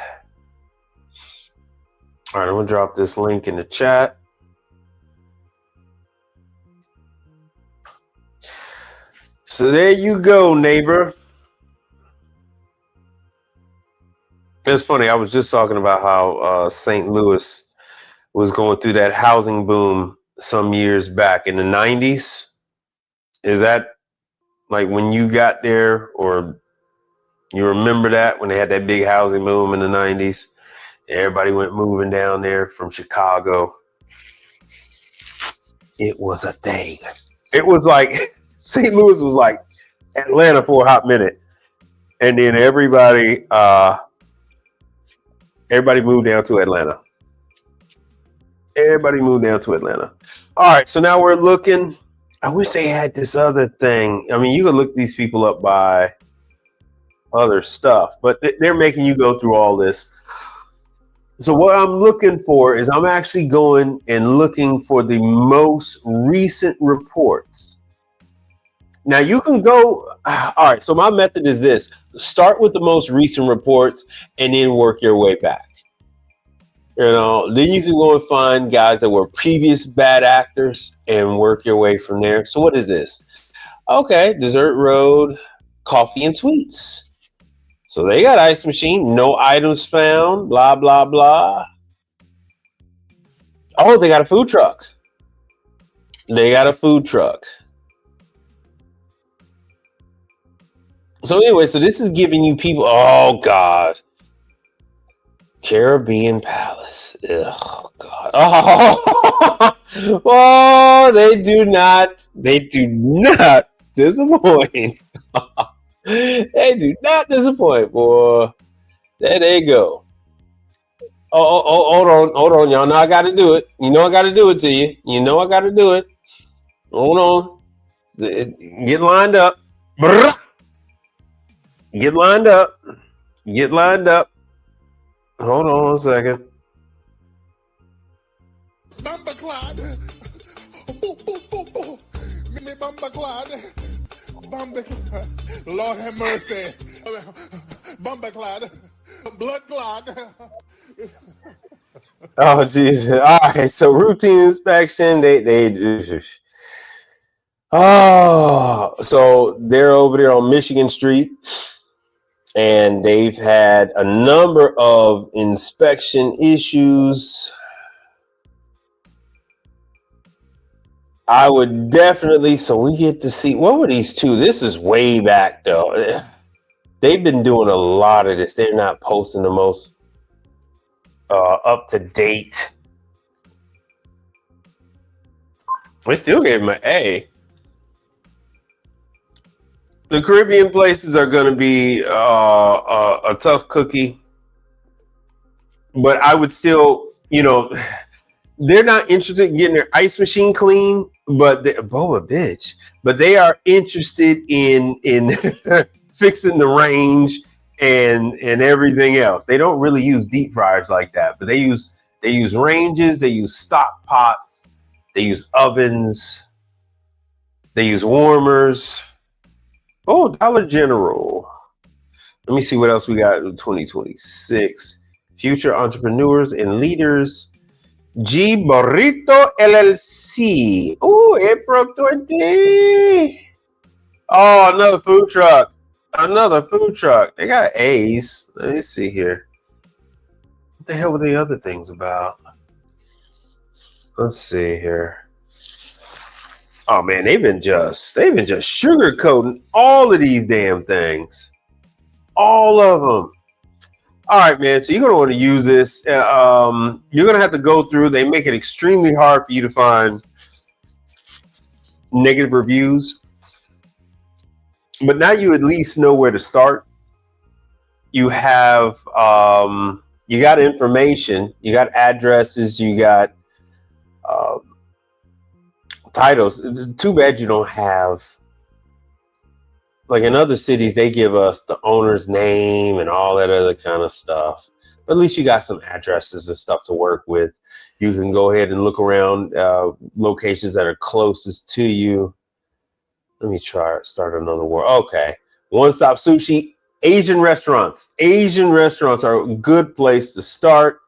All right, I'm gonna drop this link in the chat. So there you go, neighbor. It's funny, I was just talking about how St. Louis was going through that housing boom some years back in the 90s. Is that like when you got there, or you remember that when they had that big housing boom in the 90s? Everybody went moving down there from Chicago. It was a thing. It was like St. Louis was like Atlanta for a hot minute, and then everybody moved down to Atlanta. Everybody moved down to Atlanta. All right, so now we're looking. I wish they had this other thing. I mean, you could look these people up by other stuff, but they're making you go through all this. So what I'm looking for is I'm actually going and looking for the most recent reports. Now you can go, all right, so my method is this. Start with the most recent reports and then work your way back. You know, then you can go and find guys that were previous bad actors and work your way from there. So what is this? Okay, Desert Road, Coffee and Sweets. So they got ice machine, no items found, blah, blah, blah. Oh, they got a food truck. They got a food truck. So anyway, so this is giving you people, oh God. Caribbean Palace. Oh God. Oh, oh, they do not disappoint. They do not disappoint, boy. There they go. Hold on, y'all know I got to do it. You know I got to do it to you. You know I got to do it. Hold on. Get lined up. Brrrah. Get lined up. Get lined up. Hold on a second. Bamba Clyde. Boo, boo, boo, boo. Mini Bamba Clyde. Bamba Clyde. Lord have mercy. Bamba Clyde. Blood Clyde. Oh Jesus! All right, so routine inspection. They. Oh, so they're over there on Michigan Street, and they've had a number of inspection issues. I would definitely. So we get to see what were these two? This is way back though. They've been doing a lot of this. They're not posting the most up to date. We still gave him an A. The Caribbean places are going to be a tough cookie, but I would still, they're not interested in getting their ice machine clean, but boba bitch. But they are interested in fixing the range and everything else. They don't really use deep fryers like that, but they use ranges, they use stock pots, they use ovens, they use warmers. Oh, Dollar General. Let me see what else we got in 2026. Future entrepreneurs and leaders. G Burrito LLC. Oh, April 20. Oh, another food truck. Another food truck. They got A's. Let me see here. What the hell were the other things about? Let's see here. Oh man, they've been just sugarcoating all of these damn things. All of them. All right, man. So you're gonna want to use this. You're gonna have to go through. They make it extremely hard for you to find negative reviews, but now you at least know where to start. You have you got information. You got addresses. You got titles. Too bad you don't have, like in other cities, they give us the owner's name and all that other kind of stuff. But at least you got some addresses and stuff to work with. You can go ahead and look around locations that are closest to you. Let me start another word. Okay. One Stop Sushi. Asian restaurants. Asian restaurants are a good place to start.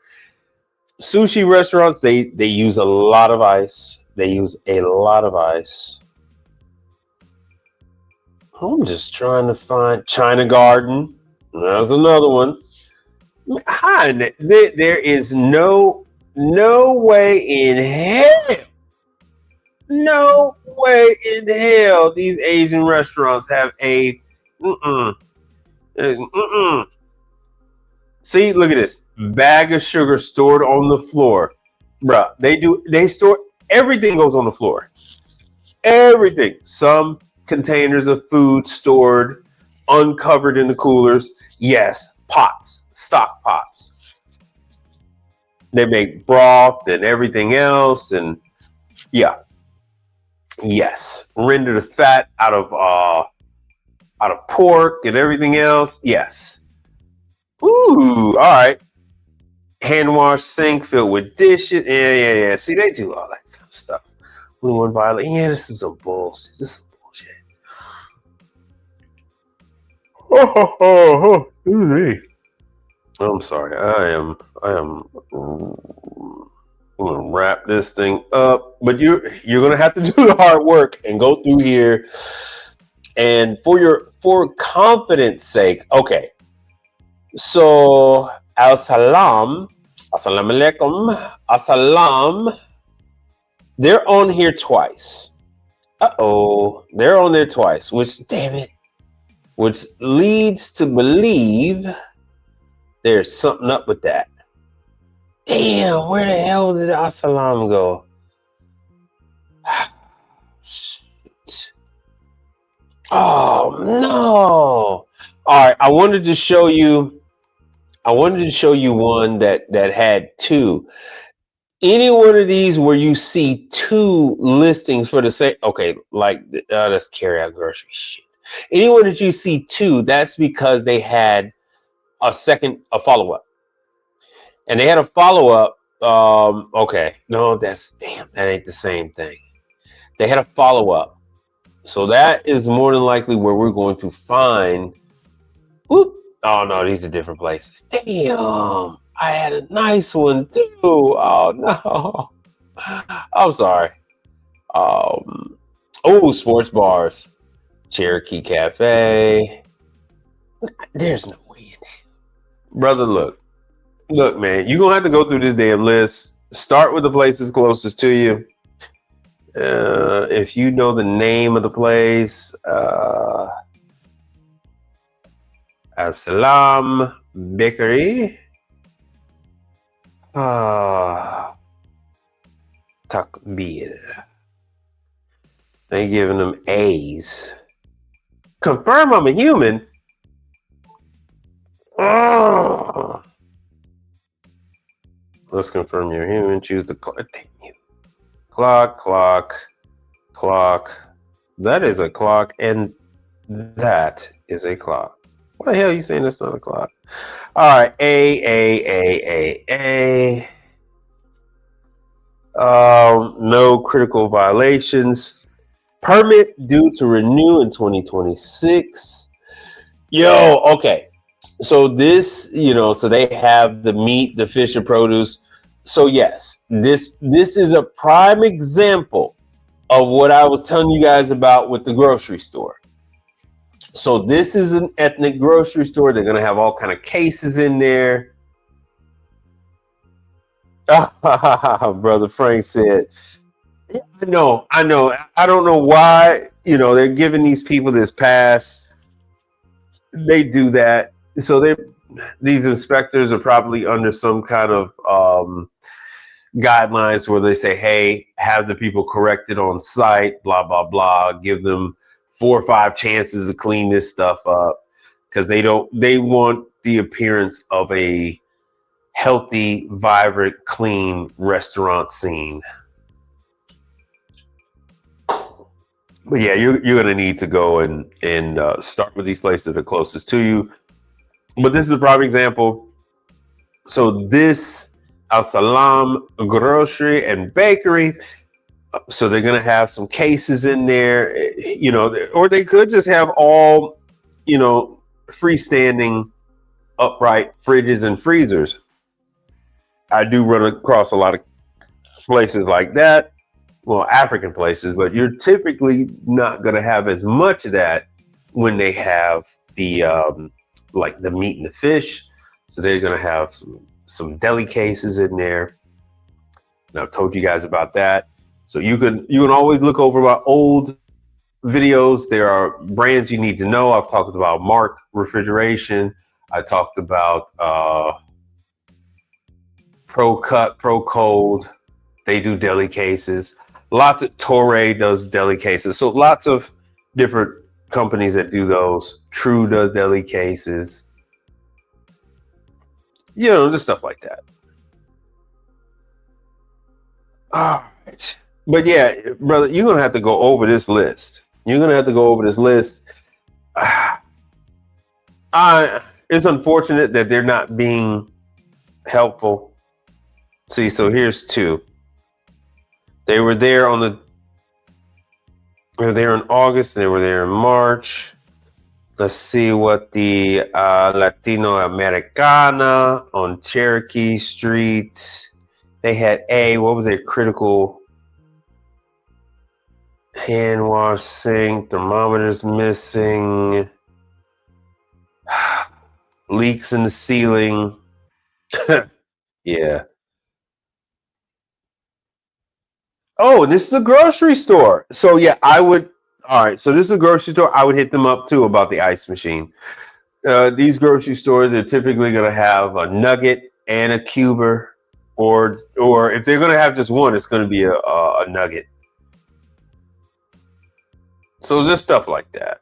Sushi restaurants, they use a lot of ice. They use a lot of ice. I'm just trying to find China Garden. There's another one. Hi, there is no way in hell, no way in hell these Asian restaurants have a See, look at this bag of sugar stored on the floor, bruh. They store everything goes on the floor. Everything. Some containers of food stored uncovered in the coolers. Yes, pots, stock pots. They make broth and everything else, and yeah, yes, render the fat out of pork and everything else. Yes. Ooh, all right. Hand wash sink filled with dishes. Yeah. See, they do all that kind of stuff. Only one violet. Yeah, this is some bullshit. This is some bullshit. Excuse me. I'm sorry. I am. I'm gonna wrap this thing up. But you're gonna have to do the hard work and go through here. And for confidence sake, okay. So Assalamu alaikum. Assalam. They're on here twice. They're on there twice, which leads to believe there's something up with that. Damn, where the hell did Assalam go? Shit. Oh no. All right, I wanted to show you I wanted to show you one that had two. Any one of these where you see two listings for the same, okay, like let's carry out grocery shit. Anyone that you see two, that's because they had a follow-up. And they had a follow-up. Okay, no, that ain't the same thing. They had a follow-up. So that is more than likely where we're going to find. Whoop. Oh no, these are different places. Damn, I had a nice one too. Oh no, I'm sorry. Oh, sports bars, Cherokee Cafe. There's no way, brother. Look, man. You're gonna have to go through this damn list. Start with the places closest to you. If you know the name of the place, Assalam Bakery. Takbir. They giving them A's. Confirm I'm a human. Oh. Let's confirm you're human. Choose the clock. Clock. That is a clock, and that is a clock. What the hell are you saying that's not a clock? All right, A. No critical violations. Permit due to renew in 2026. Yo, okay. So this, so they have the meat, the fish, and produce. So yes, this is a prime example of what I was telling you guys about with the grocery store. So this is an ethnic grocery store. They're gonna have all kind of cases in there. Brother Frank said, I know. I don't know why, they're giving these people this pass. They do that. So these inspectors are probably under some kind of guidelines where they say, hey, have the people corrected on site, blah, blah, blah. Give them 4 or 5 chances to clean this stuff up, because they want the appearance of a healthy, vibrant, clean restaurant scene. But yeah, you're going to need to go and start with these places that are closest to you. But this is a prime example. So this Al Salam Grocery and Bakery. So they're going to have some cases in there, or they could just have all, freestanding upright fridges and freezers. I do run across a lot of places like that. Well, African places, but you're typically not going to have as much of that when they have the like the meat and the fish. So they're going to have some deli cases in there. And I've told you guys about that. So you can always look over my old videos. There are brands you need to know. I've talked about Mark Refrigeration. I talked about Pro Cut, Pro Cold. They do deli cases. Lots of Torre does deli cases. So lots of different companies that do those. True does deli cases. Just stuff like that. All right. But yeah, brother, you're going to have to go over this list. It's unfortunate that they're not being helpful. See, so here's 2. They were there in August, and they were there in March. Let's see what the Latino Americana on Cherokee Street. They had what was their critical? Hand wash sink, thermometers missing, leaks in the ceiling. Yeah. Oh, this is a grocery store. So yeah, all right, so this is a grocery store. I would hit them up too about the ice machine. These grocery stores are typically going to have a nugget and a cuber, or if they're going to have just one, it's going to be a nugget. So just stuff like that.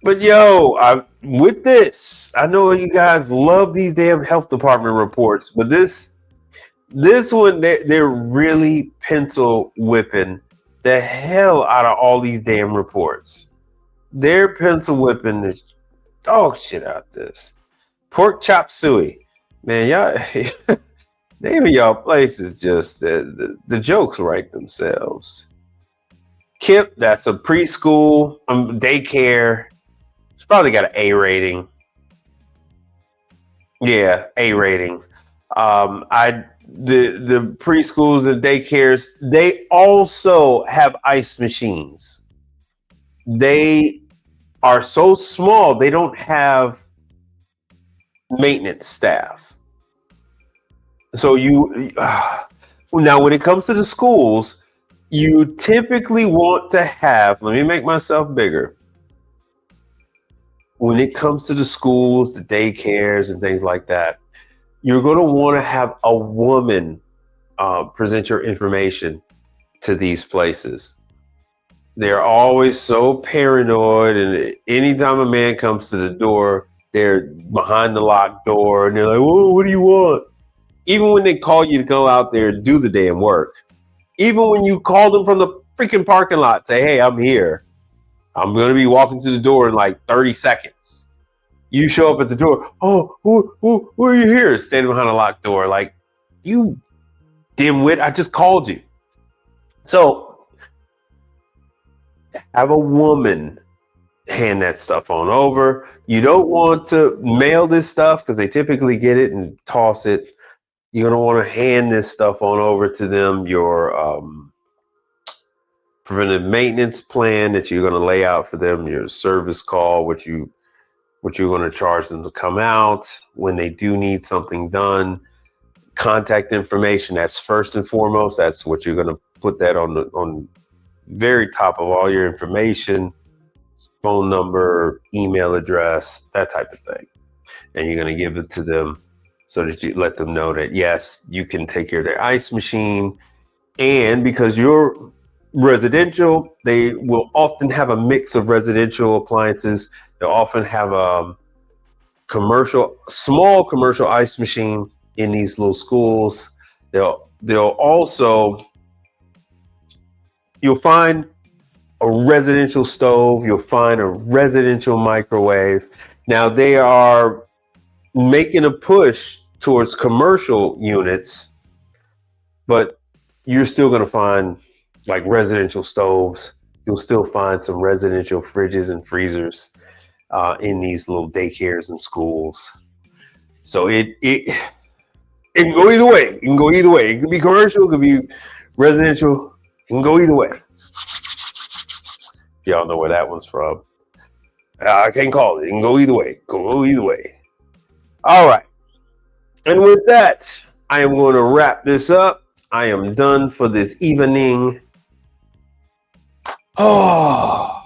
But yo, with this, I know you guys love these damn health department reports, but this one they're really pencil whipping the hell out of all these damn reports. They're pencil whipping the dog shit out this. Pork chop suey. Man, y'all name of y'all places just the jokes write themselves. Kip, that's a preschool, daycare. It's probably got an A rating. Yeah, A rating. I the preschools and daycares, they also have ice machines. They are so small they don't have maintenance staff. So now when it comes to the schools, you typically want to have, let me make myself bigger. When it comes to the schools, the daycares, and things like that, you're going to want to have a woman present your information to these places. They're always so paranoid, and anytime a man comes to the door, they're behind the locked door, and they're like, "Whoa, what do you want?" Even when they call you to go out there and do the damn work, even when you call them from the freaking parking lot, say, "Hey, I'm here. I'm going to be walking to the door in like 30 seconds." You show up at the door. "Oh, who are you here?" Standing behind a locked door. Like, you dimwit, I just called you. So, have a woman hand that stuff on over. You don't want to mail this stuff because they typically get it and toss it. You're going to want to hand this stuff on over to them. Your preventive maintenance plan that you're going to lay out for them. Your service call, what you're going to charge them to come out when they do need something done. Contact information, that's first and foremost. That's what you're going to put that on very top of all your information. Phone number, email address, that type of thing. And you're going to give it to them so that you let them know that, yes, you can take care of their ice machine. And because you're residential, they will often have a mix of residential appliances. They'll often have a small commercial ice machine in these little schools. They'll also, you'll find a residential stove, you'll find a residential microwave. Now they are making a push towards commercial units, but you're still going to find like residential stoves. You'll still find some residential fridges and freezers in these little daycares and schools. So it can go either way. It can go either way. It could be commercial, it could be residential. It can go either way. Y'all know where that one's from. I can't call it. It can go either way. Go either way. All right. And with that, I am going to wrap this up. I am done for this evening. Oh,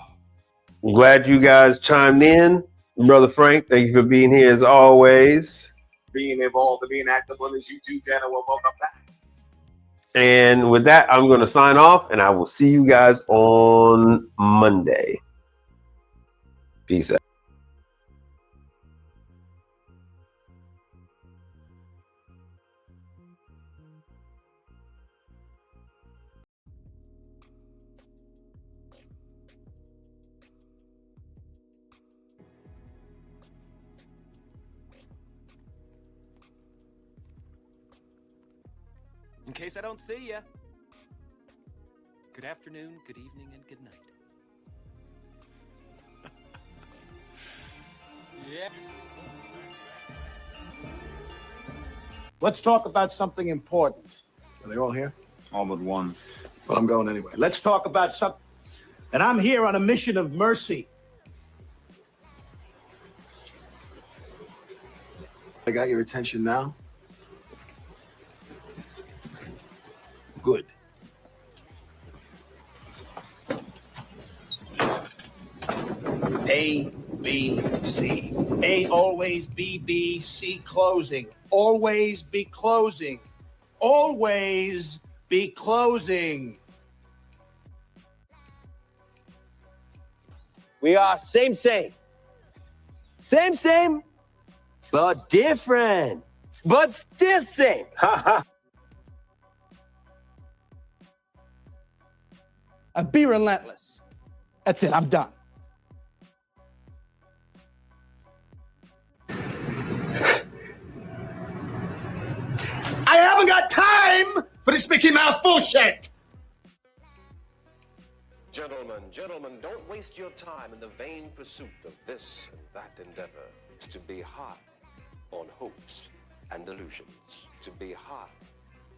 I'm glad you guys chimed in. Brother Frank, thank you for being here as always. Being involved and being active on this YouTube channel. Well, welcome back. And with that, I'm going to sign off, and I will see you guys on Monday. Peace out. In case I don't see ya. Good afternoon, good evening, and good night. Yeah. Let's talk about something important. Are they all here? All but one. Well, I'm going anyway. Let's talk about something. And I'm here on a mission of mercy. I got your attention now? Good. A, B, C. A always B, B, C closing. Always be closing. Always be closing. We are same. Same, but different. But still same. Be relentless. That's it. I'm done. I haven't got time for this Mickey Mouse bullshit. Gentlemen, don't waste your time in the vain pursuit of this and that endeavor. To be high on hopes and illusions. To be high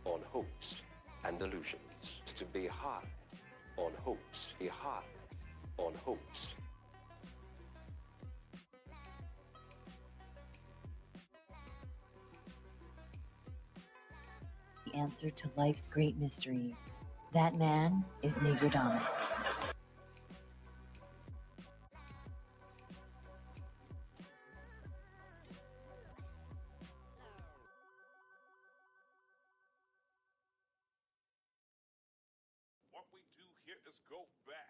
on hopes and illusions. To be high on hopes. Be high on hopes. The answer to life's great mysteries. That man is Negrodamus. What we do here is go back.